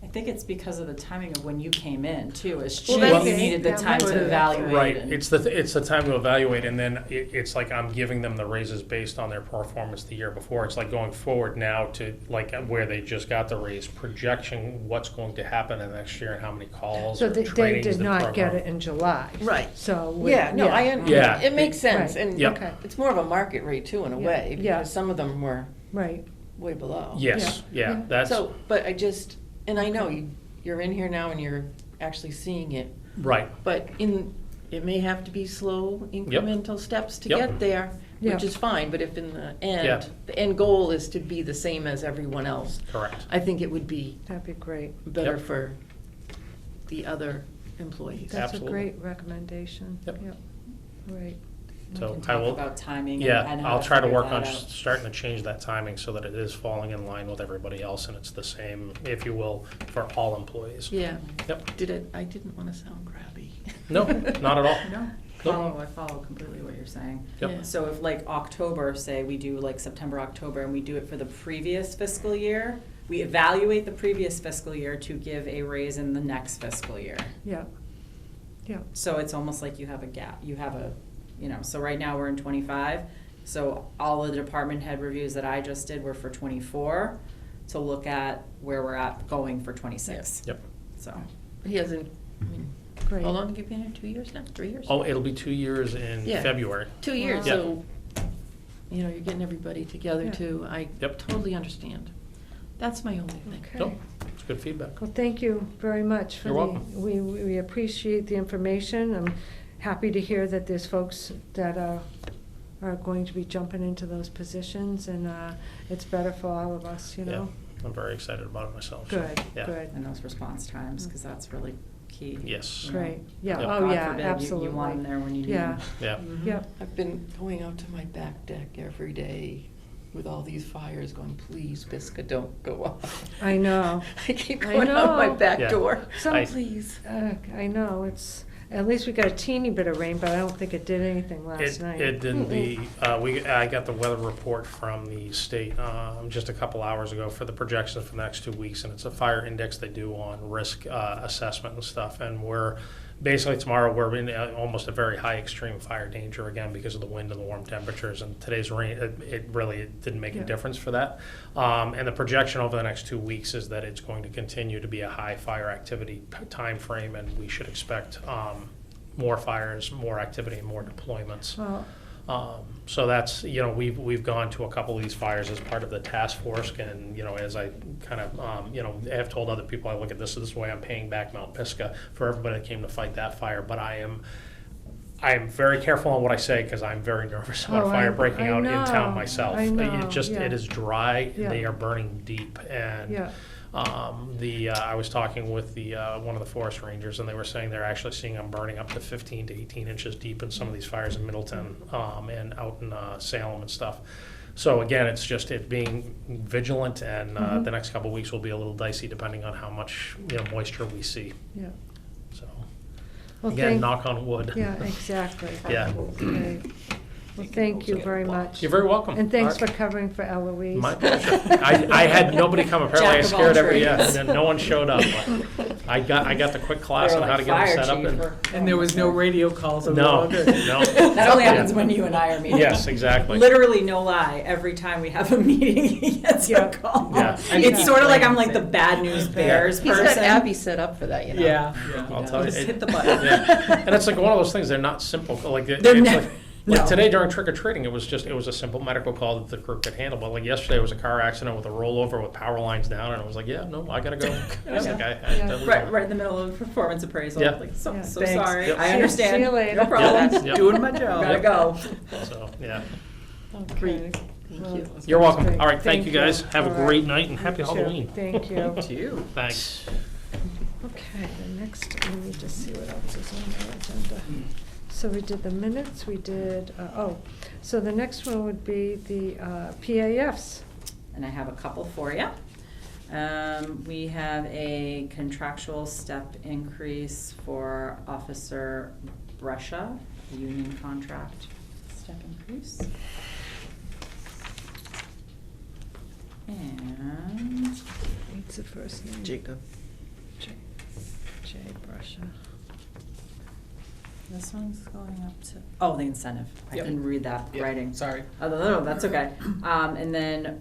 I think it's because of the timing of when you came in too. It's
Well,
June,
that's-
you needed the
that
time
might
to
have-
evaluate.
Right,
and-
it's the time to evaluate, and then it's like I'm giving them the raises based on their performance the year before. It's like going forward now to like where they just got the raise, projection what's going to happen in the next year and how many calls
So
or
they
trainings
did
the
not get
program.
it in July.
Right.
So.
Yeah, no,
Yeah.
it makes sense,
Right.
and
Yep.
Okay.
it's more of a market rate too, in a
Yeah.
way,
Yeah.
because some of them were
Right.
way below.
Yes,
Yeah.
yeah, that's,
So, but and I know you're in here now and you're actually seeing it,
right,
but in it may have to be slow incremental steps to
Yep.
get there,
Yep.
which is fine, but if in the
Yeah.
end, the end goal is to be the same as everyone else,
Correct.
I think it would be
That'd be great.
better
Yep.
for the other employees.
That's a
Absolutely.
great recommendation.
Yep.
Right.
We
So
can
I
talk
will-
about timing
Yeah,
and how
I'll try to
figure
work on
that out.
starting to change that timing so that it is falling in line with everybody else and it's the same, if you will, for all employees.
Yeah.
Yep.
I didn't want to sound crabby.
No, not at all.
No, I follow completely what you're saying.
Yep.
Yeah.
So if like October, say we do like September, October, and we do it for the previous fiscal year, we evaluate the previous fiscal year to give a raise in the next fiscal year.
Yeah. Yeah.
So it's almost like you have a gap, so right now we're in 25, so all of the department head reviews that I just did were for 24, to look at where we're at going for 26.
Yep.
So,
He hasn't, I mean,
Great.
how long have you been here? 2 years now? 3 years?
Oh, it'll be 2 years in
Yeah.
February.
2 years,
Wow.
so, you're getting everybody together
Yeah.
too. I
Yep.
totally understand. That's my only thing.
Okay.
Nope, it's good feedback.
Well, thank you very much for
You're
the,
welcome.
we appreciate the information. I'm happy to hear that there's folks that are going to be jumping into those positions, and it's better for all of us, you
Yeah,
know?
I'm very excited about it myself. so,
Good,
yeah.
good.
and those response times, because that's really key.
Yes.
you know.
Great. Yeah,
Yep.
oh,
God
yeah,
forbid,
absolutely.
You want them there when you need
Yeah.
them.
Yeah.
Yep.
I've been going out to my back deck every day with all these fires going, please, Bisca, don't go off.
I know.
I keep
I
going out my
know.
back
Yeah.
door.
Some-
Please.
I know, at least we got a teeny bit of rain, but I don't think it did anything last night.
It didn't. I got the weather report from the state just a couple hours ago for the projections for the next 2 weeks, and it's a fire index they do on risk assessment and stuff. And we're basically tomorrow we're in almost a very high extreme fire danger again because of the wind and the warm temperatures. And today's rain, it really didn't make
Yeah.
a difference for that. And the projection over the next 2 weeks is that it's going to continue to be a high fire activity time frame, and we should expect more fires, more activity, and more deployments.
Well,
So that's, we've gone to a couple of these fires as part of the task force, and, as I kind of, have told other people, I look at this way, I'm paying back Mount Pisgah for everybody that came to fight that fire, but I am very careful on what I say, because I'm very nervous about
Oh,
fire breaking
I
out in town
know,
myself.
I know,
It
yeah.
is dry,
Yeah.
they are burning deep, and
yeah,
I was talking with one of the forest rangers, and they were saying they're actually seeing them burning up to 15 to 18 inches deep in some of these fires in Middleton and out in Salem and stuff. So again, it's being vigilant, and
Mhm.
the next couple of weeks will be a little dicey depending on how much moisture we see.
yeah.
So
Well,
again, knock on wood.
Yeah, exactly.
Yeah.
Okay. Well, thank you very much.
You're very welcome.
And thanks
All
for covering for Eloise.
My pleasure. I had nobody come. Apparently, I
Jack of all
scared every and
trades.
then no one showed up. But I got the quick class
They're
on how
like,
to get them
"Fire
set up.
chief,"
And,
or-
And there was no radio calls. So we're
no,
all good.
no.
That only happens
Yeah.
when you and I are meeting.
Yes, exactly.
Literally, no lie. Every time we have a meeting, he gets
Yeah.
a call.
Yeah.
It's sort of like I'm like the bad news bears
He's
person.
got Abby set up for that,
Yeah.
I'll tell you.
Just
it-
hit the button.
Yeah. And it's like one of those things. They're not simple. Like
They're
it's
never-
like
no.
today during trick or treating, it was a simple medical call that the crew could handle. But like yesterday, it was a car accident with a rollover with power lines down, and I was like, yeah, no, I gotta go. It's like,
Yeah.
Right in the middle of performance appraisal.
Yeah.
Like, so
Yeah.
sorry.
Yep.
I understand.
See you later.
No problem.
Yeah. Yep.
Doing my job.
Gotta go.
So yeah.
Okay.
Thank
Well,
you.
You're welcome.
great.
All right, thank you guys. Have a
All right.
great night and happy
You too.
Halloween.
Thank you.
To you.
Thanks.
Okay, the next, let me just see what else is on our agenda. So we did the minutes, we did, so the next one would be the PAFs.
And I have a couple for you. We have a contractual step increase for Officer Brescia, union contract step increase. And
What's the first name?
Jacob.
Jay Brusha.
this one's going up to, the incentive. I
Yep.
didn't read that
Yep,
writing.
Sorry.
Oh, no, that's okay. And then,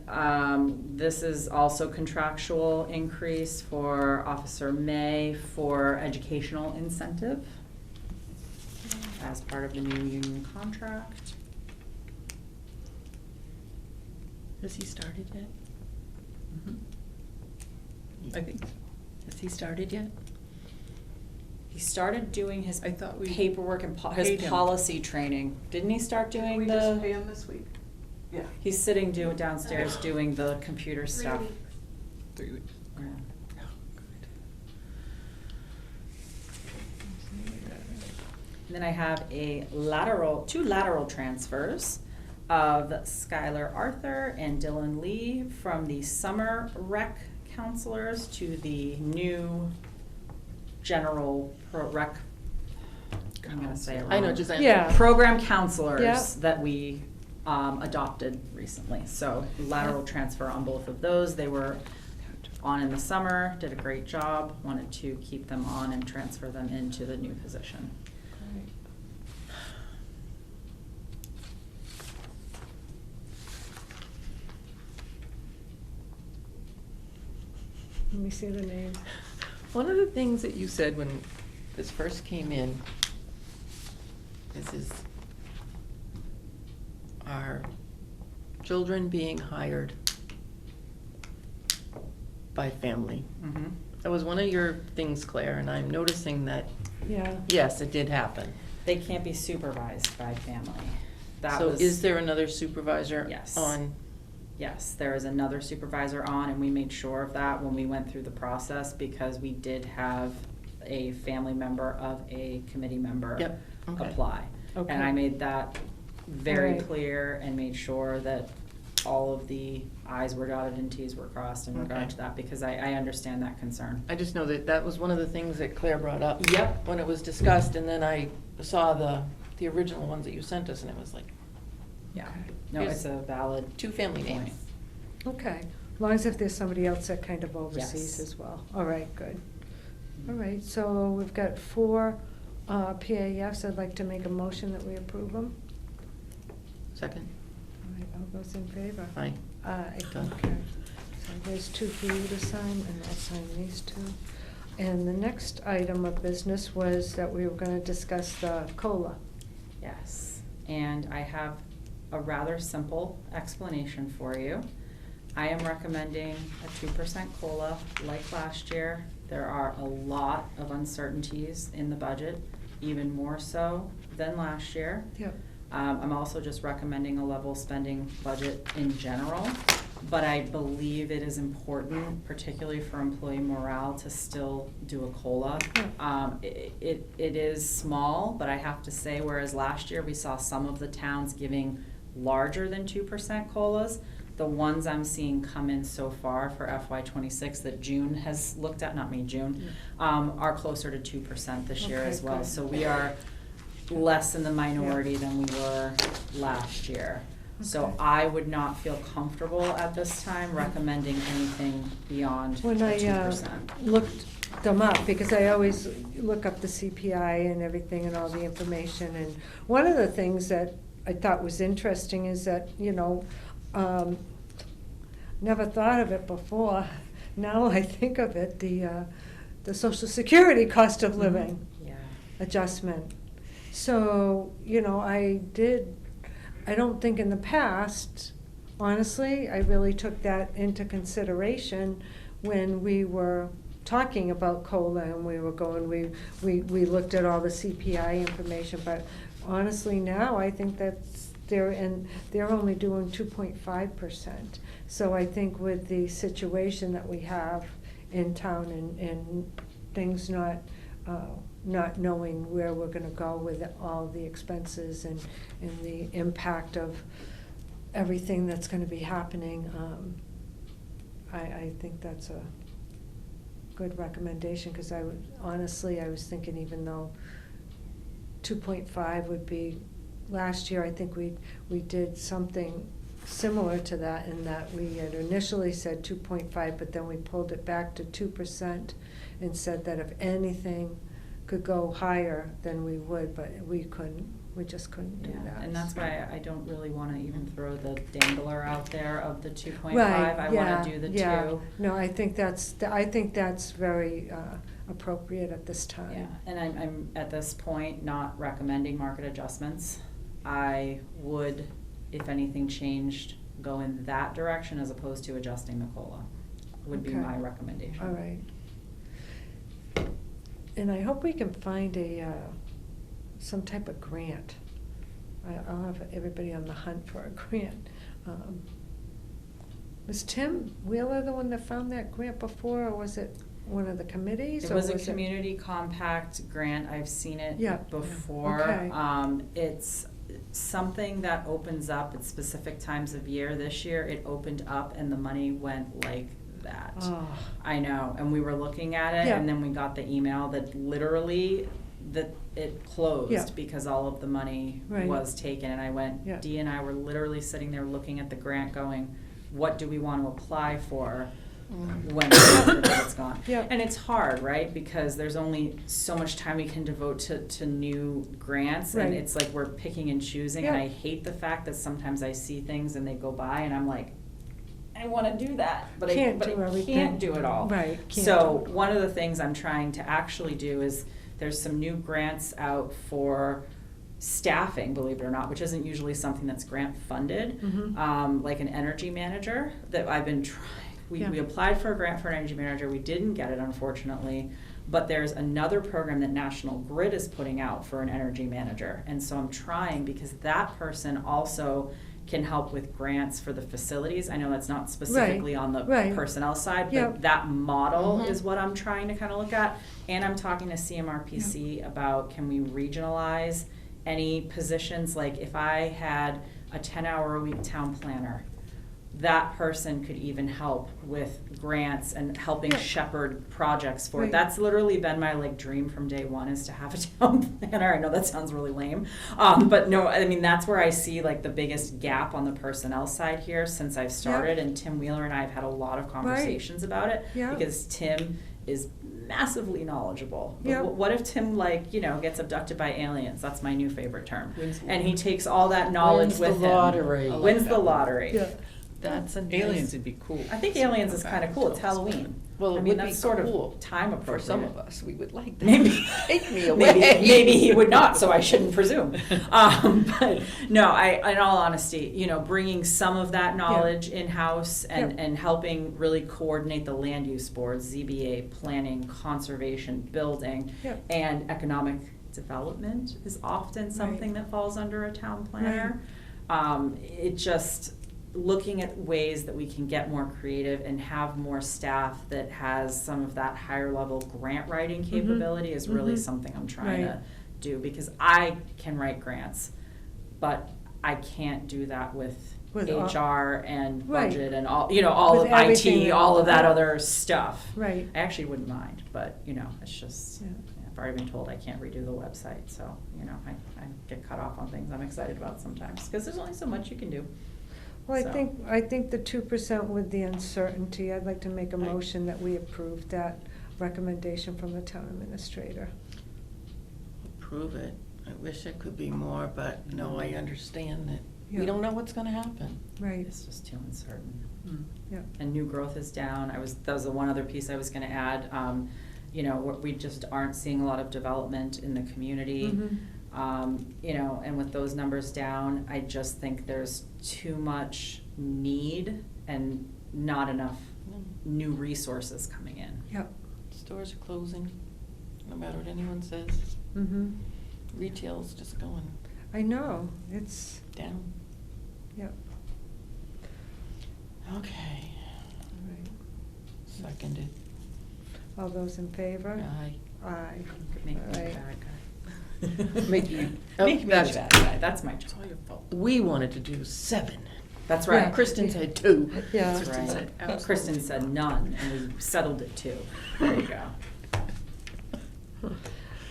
this is also contractual increase for Officer May for educational incentive as part of the new union contract.
Has he started yet?
Mhm.
I think.
Has he started yet?
He started doing his
I thought we
paperwork and his
paid him.
policy training. Didn't he start doing
we
the?
just pay him this week? Yeah.
He's sitting downstairs doing the computer stuff.
3 weeks.
Yeah. And then I have two lateral transfers of Skylar Arthur and Dylan Lee from the summer rec counselors to the new general rec. I'm gonna say it wrong.
I know, just.
Yeah.
Program
Yeah.
counselors that we adopted recently. So lateral transfer on both of those. They were on in the summer, did a great job, wanted to keep them on and transfer them into the new position.
Let me see the names.
One of the things that you said when this first came in is our children being hired by family.
Mm-hmm.
That was one of your things, Claire, and I'm noticing that,
Yeah.
yes, it did happen.
They can't be supervised by family. That
So
was,
is there another supervisor
Yes.
on?
Yes, there is another supervisor on, and we made sure of that when we went through the process, because we did have a family member of a committee member
Yep, okay.
apply.
Okay.
And I made that very
Alright.
clear and made sure that all of the i's were dotted and t's were crossed in regard
Okay.
to that, because I understand that concern.
I just know that that was one of the things that Claire brought up.
Yep.
When it was discussed, and then I saw the original ones that you sent us, and it was like,
Yeah, no,
Here's
it's a valid.
two family
point.
names.
Okay, as long as if there's somebody else that kind of oversees
Yes.
as well. All right, good. All right, so we've got 4 PAFs. I'd like to make a motion that we approve them.
Second?
All right, all those in favor?
Aye.
Aye,
Done.
okay. So there's 2 for you to sign, and I'll sign these 2. And the next item of business was that we were gonna discuss the COLA.
Yes, and I have a rather simple explanation for you. I am recommending a 2% COLA like last year. There are a lot of uncertainties in the budget, even more so than last year.
Yep.
I'm also just recommending a level spending budget in general, but I believe it is important, particularly for employee morale, to still do a COLA.
Yeah.
It is small, but I have to say, whereas last year we saw some of the towns giving larger than 2% COLAs, the ones I'm seeing come in so far for FY '26 that June has looked at, not me, June, are closer to 2% this year
Okay,
as well.
good.
So we are less in the minority than we were last year. So
Okay.
I would not feel comfortable at this time recommending anything beyond
When
the
I
2%.
looked them up, because I always look up the CPI and everything and all the information, and one of the things that I thought was interesting is that, never thought of it before. Now I think of it, the Social Security cost of living
Yeah.
adjustment. So, I don't think in the past, honestly, I really took that into consideration when we were talking about COLA and we were going, we looked at all the CPI information, but honestly now I think that's, they're only doing 2.5%. So I think with the situation that we have in town and things not knowing where we're gonna go with all the expenses and the impact of everything that's gonna be happening, I think that's a good recommendation, because I was thinking even though 2.5 would be, last year, I think we did something similar to that, in that we had initially said 2.5, but then we pulled it back to 2% and said that if anything could go higher, then we would, but we just couldn't do
Yeah,
that.
and that's why I don't really wanna even throw the dangler out there of the 2.5.
Right,
I
yeah,
wanna do the 2.
yeah. No, I think that's very appropriate at this time.
Yeah, and I'm at this point not recommending market adjustments. I would, if anything changed, go in that direction as opposed to adjusting the COLA, would be
Okay.
my recommendation.
All right. And I hope we can find some type of grant. I'll have everybody on the hunt for a grant. Was Tim Wheeler the one that found that grant before, or was it one of the committees?
It
or
was a community compact grant, I've seen it
Yeah.
before.
Okay.
It's something that opens up at specific times of year. This year, it opened up and the money went like that.
Oh.
I know, and we were looking at it,
Yeah.
and then we got the email that literally that it closed
Yeah.
because all of the money
Right.
was taken. And I went,
Yeah.
Dee and I were literally sitting there looking at the grant going, what do we want to apply for when it's gone?
Yeah.
And it's hard, right? Because there's only so much time we can devote to new grants, and
Right.
it's like we're picking and choosing. And
Yeah.
I hate the fact that sometimes I see things and they go by, and I'm like, I want to do that, but
Can't
I
do everything.
can't do it all.
Right, can't
So
do it.
one of the things I'm trying to actually do is there's some new grants out for staffing, believe it or not, which isn't usually something that's grant funded,
Mhm.
like an energy manager that I've been trying. We
Yeah.
applied for a grant for an energy manager. We didn't get it, unfortunately. But there's another program that National Grid is putting out for an energy manager. And so I'm trying, because that person also can help with grants for the facilities. I know that's not specifically on the
right.
personnel side, but
Yep.
that model
Mhm.
is what I'm trying to kind of look at. And I'm talking to CMRPC about, can we regionalize any positions? Like if I had a 10-hour-a-week town planner, that person could even help with grants and helping
Yeah.
shepherd projects for it.
Right.
That's literally been my dream from day one, is to have a town planner. I know that sounds really lame, but no, I mean that's where I see the biggest gap on the personnel side here since I've started. And Tim Wheeler and I have had a lot of conversations about it,
Yeah.
because Tim is massively knowledgeable. But
Yeah.
what if Tim gets abducted by aliens? That's my new favorite term.
Wins-
And he takes all that knowledge
Wins
with
the
him.
lottery. I like
Wins the
that.
lottery.
Yeah.
That's a nice-
Aliens would be cool.
I think aliens is kind of cool. It's Halloween.
Well, it
I mean,
would be
that's sort
cool
of time
For
appropriate.
some of us, we would like that.
Maybe.
Take me away.
Maybe he would not, so I shouldn't presume. But no, in all honesty, bringing some of that knowledge in-house and,
Yeah.
and helping really coordinate the land use boards, ZBA, planning, conservation, building,
Yeah.
and economic development is often something that falls under a town planner. It just, looking at ways that we can get more creative and have more staff that has some of that higher level grant writing capability is really
Mhm.
something I'm trying
Right.
to do, because I can write grants, but I can't do that with
With all-
HR and
Right.
budget and all
With
of
everything
IT,
that-
all of that other stuff.
Right.
I actually wouldn't mind, but it's just,
Yeah.
I've already been told I can't redo the website, so, I get cut off on things I'm excited about sometimes, because there's only so much you can do.
Well,
So.
I think the 2% with the uncertainty, I'd like to make a
Right.
motion that we approve that recommendation from the town administrator.
Approve it. I wish it could be more, but no, I understand that
Yeah.
we don't know what's gonna happen.
Right,
It's just too uncertain.
yeah.
And new growth is down. That was the one other piece I was gonna add. We just aren't seeing a lot of development in the community.
Mhm.
And with those numbers down, I just think there's too much need and not enough new resources coming in.
Yep.
Stores are closing, no matter what anyone says.
Mm-hmm.
Retail's just going
I know, it's,
down.
yep.
Okay,
All right.
seconded.
All those in favor?
Aye.
Aye.
Make me
All
the
right.
bad guy.
Make you-
Make me the
that's-
bad guy. That's my
It's
job.
all your fault.
We wanted to do 7.
That's right.
Yeah.
Kristen said 2.
Yeah.
That's
Kristen said
right.
absolutely.
Kristen said none, and we settled it too. There you go.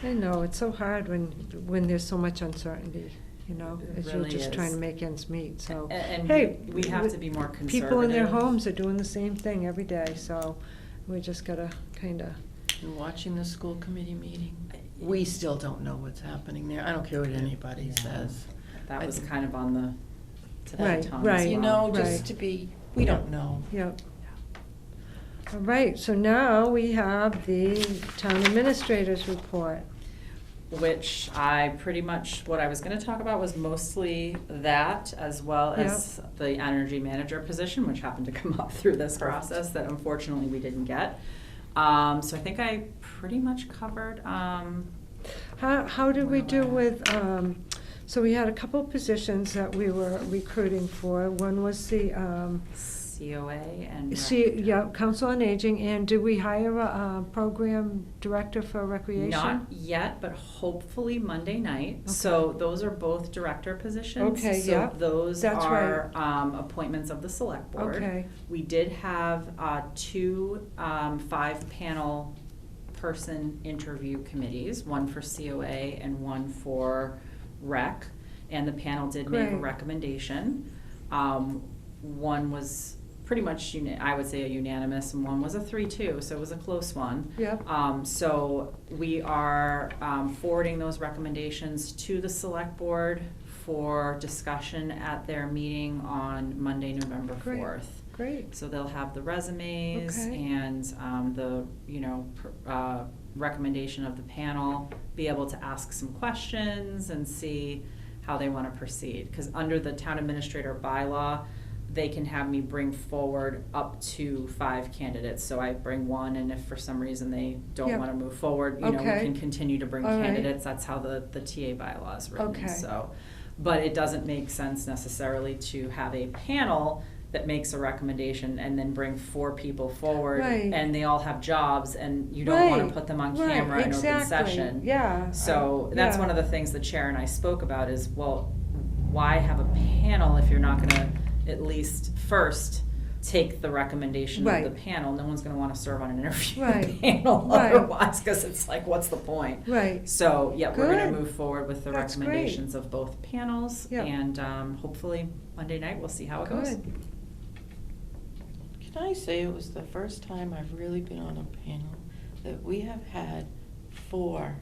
I know, it's so hard when there's so much uncertainty,
It
as you're
really
just trying to
is.
make ends meet, so.
And
Hey,
we have to be more conservative.
People in their homes are doing the same thing every day, so we just gotta kinda,
And watching the school committee meeting, we still don't know what's happening there. I don't care what anybody
Yeah.
says.
That was
I-
kind of on the tip of
Right,
the tongue as
right.
You
well.
know, just
Right.
to be, we don't know.
yep. All right, so now we have the town administrator's report.
Which what I was gonna talk about was mostly that, as well as the energy manager position, which happened to come up through this process that unfortunately we didn't get. So I think I pretty much covered,
How did we do
Where
with, so we had a couple of positions that we were recruiting for. One was the,
COA and.
Council on Aging, and did we hire a program director for recreation?
Not yet, but hopefully Monday night. So those are both director positions.
Okay, yeah,
So those
that's
are appointments of the select board.
Okay.
We did have two 5-panel person interview committees, one for COA and one for rec. And the panel did make a
Great.
recommendation. One was pretty much, I would say a unanimous, and one was a 3-2, so it was a close one.
Yep.
So we are forwarding those recommendations to the select board for discussion at their meeting on Monday, November
Great.
4th.
Great.
So they'll have the resumes
Okay.
and the, recommendation of the panel, be able to ask some questions and see how they want to proceed. Because under the town administrator bylaw, they can have me bring forward up to 5 candidates. So I bring one, and if for some reason they don't
Yep.
want to move forward, we
Okay.
can continue to bring
All right.
candidates. That's how the TA bylaw is written.
Okay.
So, but it doesn't make sense necessarily to have a panel that makes a recommendation and then bring 4 people forward,
Right.
and they all have jobs, and you don't want
Right,
to put them on
right,
camera in open
exactly.
session.
Yeah.
So that's
yeah.
one of the things the chair and I spoke about is, well, why have a panel if you're not gonna at least first take the recommendation
Right.
of the panel? No one's gonna wanna serve on an interview
Right,
panel
right.
otherwise, cause it's like, what's the point?
Right.
So, yeah, we're gonna
Good.
move forward with the
That's great.
recommendations of both panels,
Yep.
and hopefully Monday night, we'll see how it goes.
Good.
Can I say it was the first time I've really been on a panel that we have had 4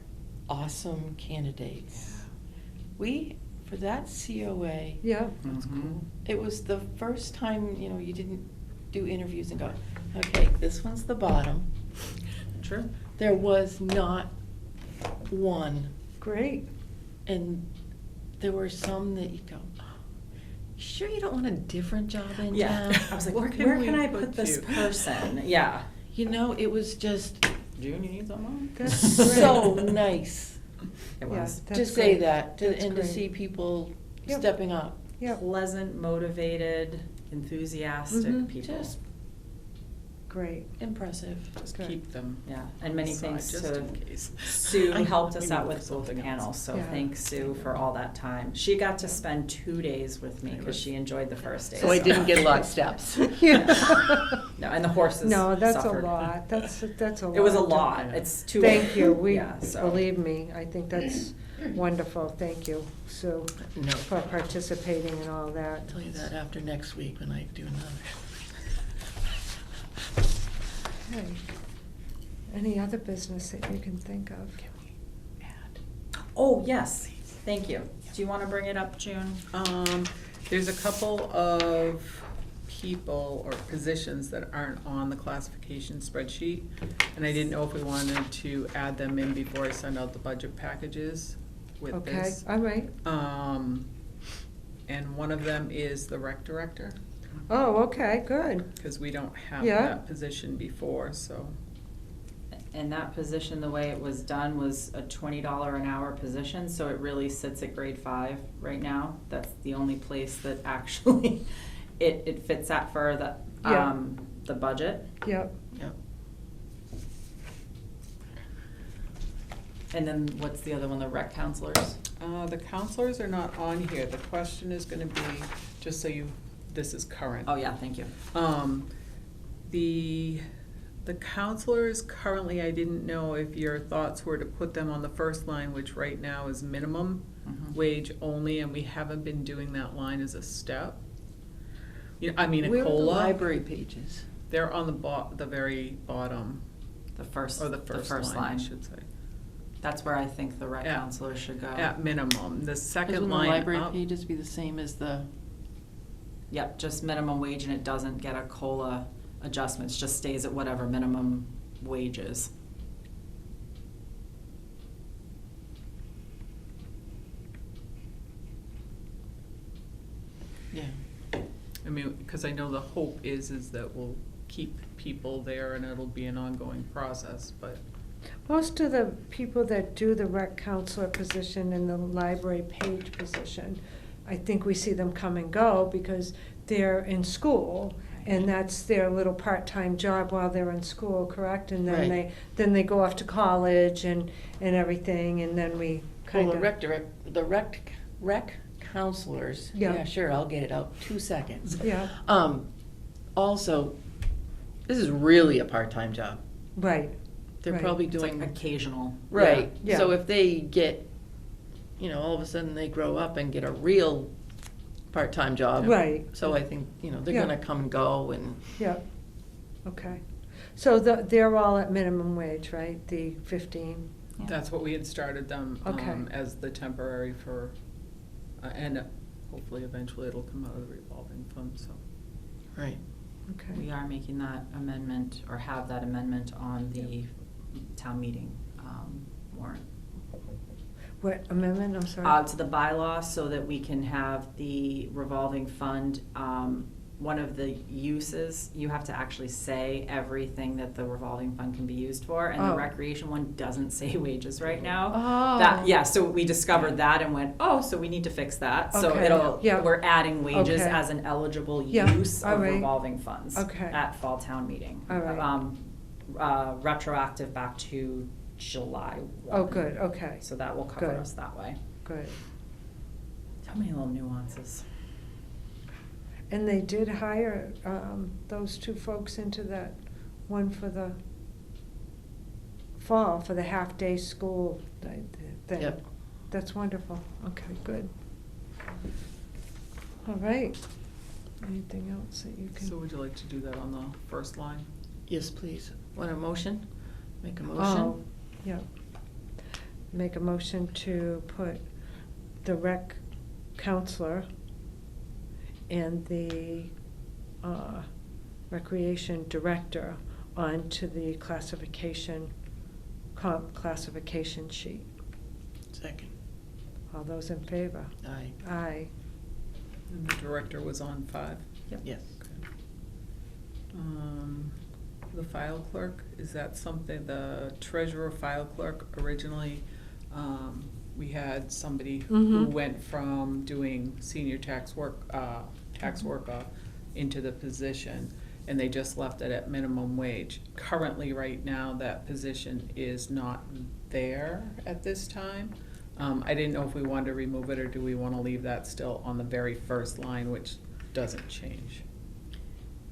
awesome candidates. We, for that COA,
Yeah.
Mhm.
it was the first time, you didn't do interviews and go, okay, this one's the bottom.
True.
There was not one.
Great.
And there were some that you go, oh, you sure you don't want a different job in
Yeah,
town?
I was like,
Where
where
can
can
we
I put
put
this
you?
person? Yeah.
It was just
June, you need someone?
That's
so
great.
nice
It
Yeah,
was.
that's
to say
great.
that,
That's
and to
great.
see people
Yep.
stepping up.
Yep.
Pleasant, motivated, enthusiastic
Mhm.
people.
Just
Great.
impressive.
Just
Good.
keep them.
Yeah, and many
aside,
thanks
just
to
in case.
Sue,
I-
helped us
we
out
need
with both
something else.
panels, so
Yeah.
thanks Sue for all that time. She got to spend 2 days with me
It
because
was-
she enjoyed the first day.
So I didn't get a lot of steps.
Yeah.
No, and the horses
No, that's
suffered.
a lot. That's a lot.
It was a lot.
Yeah.
It's too.
Thank you. We,
Yeah, so.
believe me, I think that's wonderful. Thank you, Sue,
No,
for participating in all that.
I'll tell you that after next week when I do another.
Okay. Any other business that you can think of?
Can we add?
Oh, yes, thank you. Do you want to bring it up, June?
There's a couple of people or positions that aren't on the classification spreadsheet, and I didn't know if we wanted to add them in before I send out the budget packages with
Okay,
this.
all right.
And one of them is the rec director,
Oh, okay, good.
because we don't have
Yeah.
that position before, so.
And that position, the way it was done, was a $20 an hour position, so it really sits at grade 5 right now. That's the only place that actually it fits at for
Yeah.
the budget.
Yep.
Yep.
And then what's the other one, the rec counselors?
The counselors are not on here. The question is gonna be, just so this is current.
Oh, yeah, thank you.
The counselors currently, I didn't know if your thoughts were to put them on the first line, which right now is minimum
Mhm.
wage only, and we haven't been doing that line as a step. I mean, a
Where are the
COLA,
library pages?
they're on the very bottom,
The first,
or the first line, I should say.
That's where I think the rec
Yeah.
counselors should go.
At minimum, the second
Wouldn't the
line
library
up.
pages be the same as the,
Yep, just minimum wage, and it doesn't get a COLA adjustment, it just stays at whatever minimum wage is.
yeah.
I mean, because I know the hope is that we'll keep people there and it'll be an ongoing process, but
Most of the people that do the rec counselor position and the library page position, I think we see them come and go because they're in school, and that's their little part-time job while they're in school, correct? And then
Right.
they go off to college and everything, and then we kind
Well,
of.
the rec counselors,
Yeah.
yeah, sure, I'll get it out, 2 seconds.
Yeah,
Also, this is really a part-time job.
right,
They're
Right.
probably
It's like
doing,
occasional.
right,
Yeah.
so if they get, all of a sudden they grow up and get a real part-time job.
right,
So I think, they're
Yeah.
gonna come and go and,
yeah, okay. So they're all at minimum wage, right, the 15?
Yeah.
that's what we had started them,
Okay.
as the temporary for, and hopefully eventually it'll come out of the revolving fund, so.
right.
Okay.
We are making that amendment, or have that amendment on the town meeting warrant.
What amendment, I'm sorry?
To the bylaw, so that we can have the revolving fund, one of the uses, you have to actually say everything that the revolving fund can be used for, and the
Oh.
recreation one doesn't say wages right now.
Oh.
Yeah, so we discovered that and went, oh, so we need to fix that. So
Okay, yeah.
we're adding wages
Okay.
as an eligible
Yeah,
use
all
of
right.
revolving funds
Okay.
at fall town meeting.
All right.
Retroactive back to July 1.
Oh, good, okay,
So that will cover
Good.
us that way.
good.
So many little nuances.
And they did hire those two folks into that one for the fall, for the half-day school thing.
Yep.
That's wonderful. Okay, good. All right. Anything else that you can?
So would you like to do that on the first line?
Yes, please. Want a motion? Make a
Oh,
motion?
yeah. Make a motion to put the rec counselor and the recreation director onto the comp classification sheet.
Second.
All those in favor?
Aye.
Aye.
And the director was on 5.
Yes.
The file clerk, is that something, the treasurer file clerk originally, we had somebody who
Mhm.
went from doing senior tax work, into the position, and they just left it at minimum wage. Currently, right now, that position is not there at this time. I didn't know if we wanted to remove it, or do we wanna leave that still on the very first line, which doesn't change?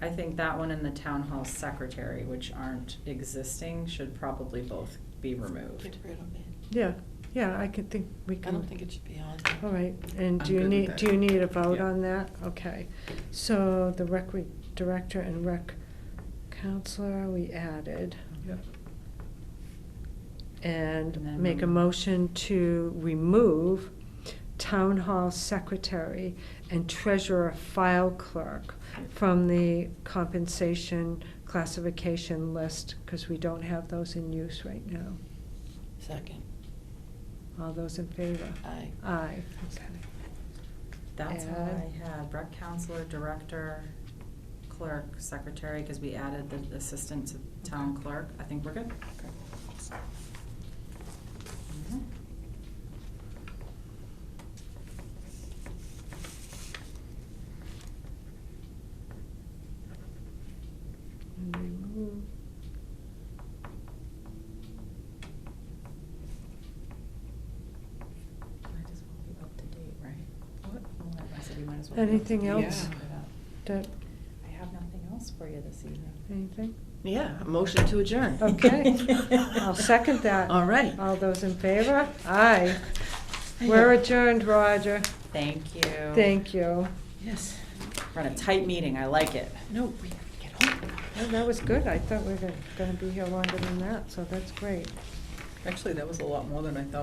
I think that one and the town hall secretary, which aren't existing, should probably both be removed.
Get rid of it.
Yeah, yeah, I could think we
I
can.
don't think it should be on there.
All right, and
I'm
do you
good with
need,
that.
do you need a vote
Yeah.
on that? Okay. So the rec director and rec counselor, we added.
Yep.
And
And
then
make a motion to remove town hall secretary and treasurer file clerk from the compensation classification list, because we don't have those in use right now.
Second.
All those in favor?
Aye.
Aye. Okay.
That's all
Add.
I had, rec counselor, director, clerk, secretary, because we added the assistant to town clerk. I think we're good. Mhm.
And remove.
Might as well be up to date, right?
What?
Well, I said we might as well be up to
Anything
date.
else?
Yeah.
That,
I have nothing else for you this evening.
anything?
Yeah, a motion to adjourn.
Okay. I'll second that.
All right.
All those in favor? Aye. We're adjourned, Roger.
Thank you.
Thank you.
Yes.
Run a tight meeting, I like it.
No, we have to get home.
Oh, that was good. I thought we were gonna be here longer than that, so that's great.
Actually, that was a lot more than I thought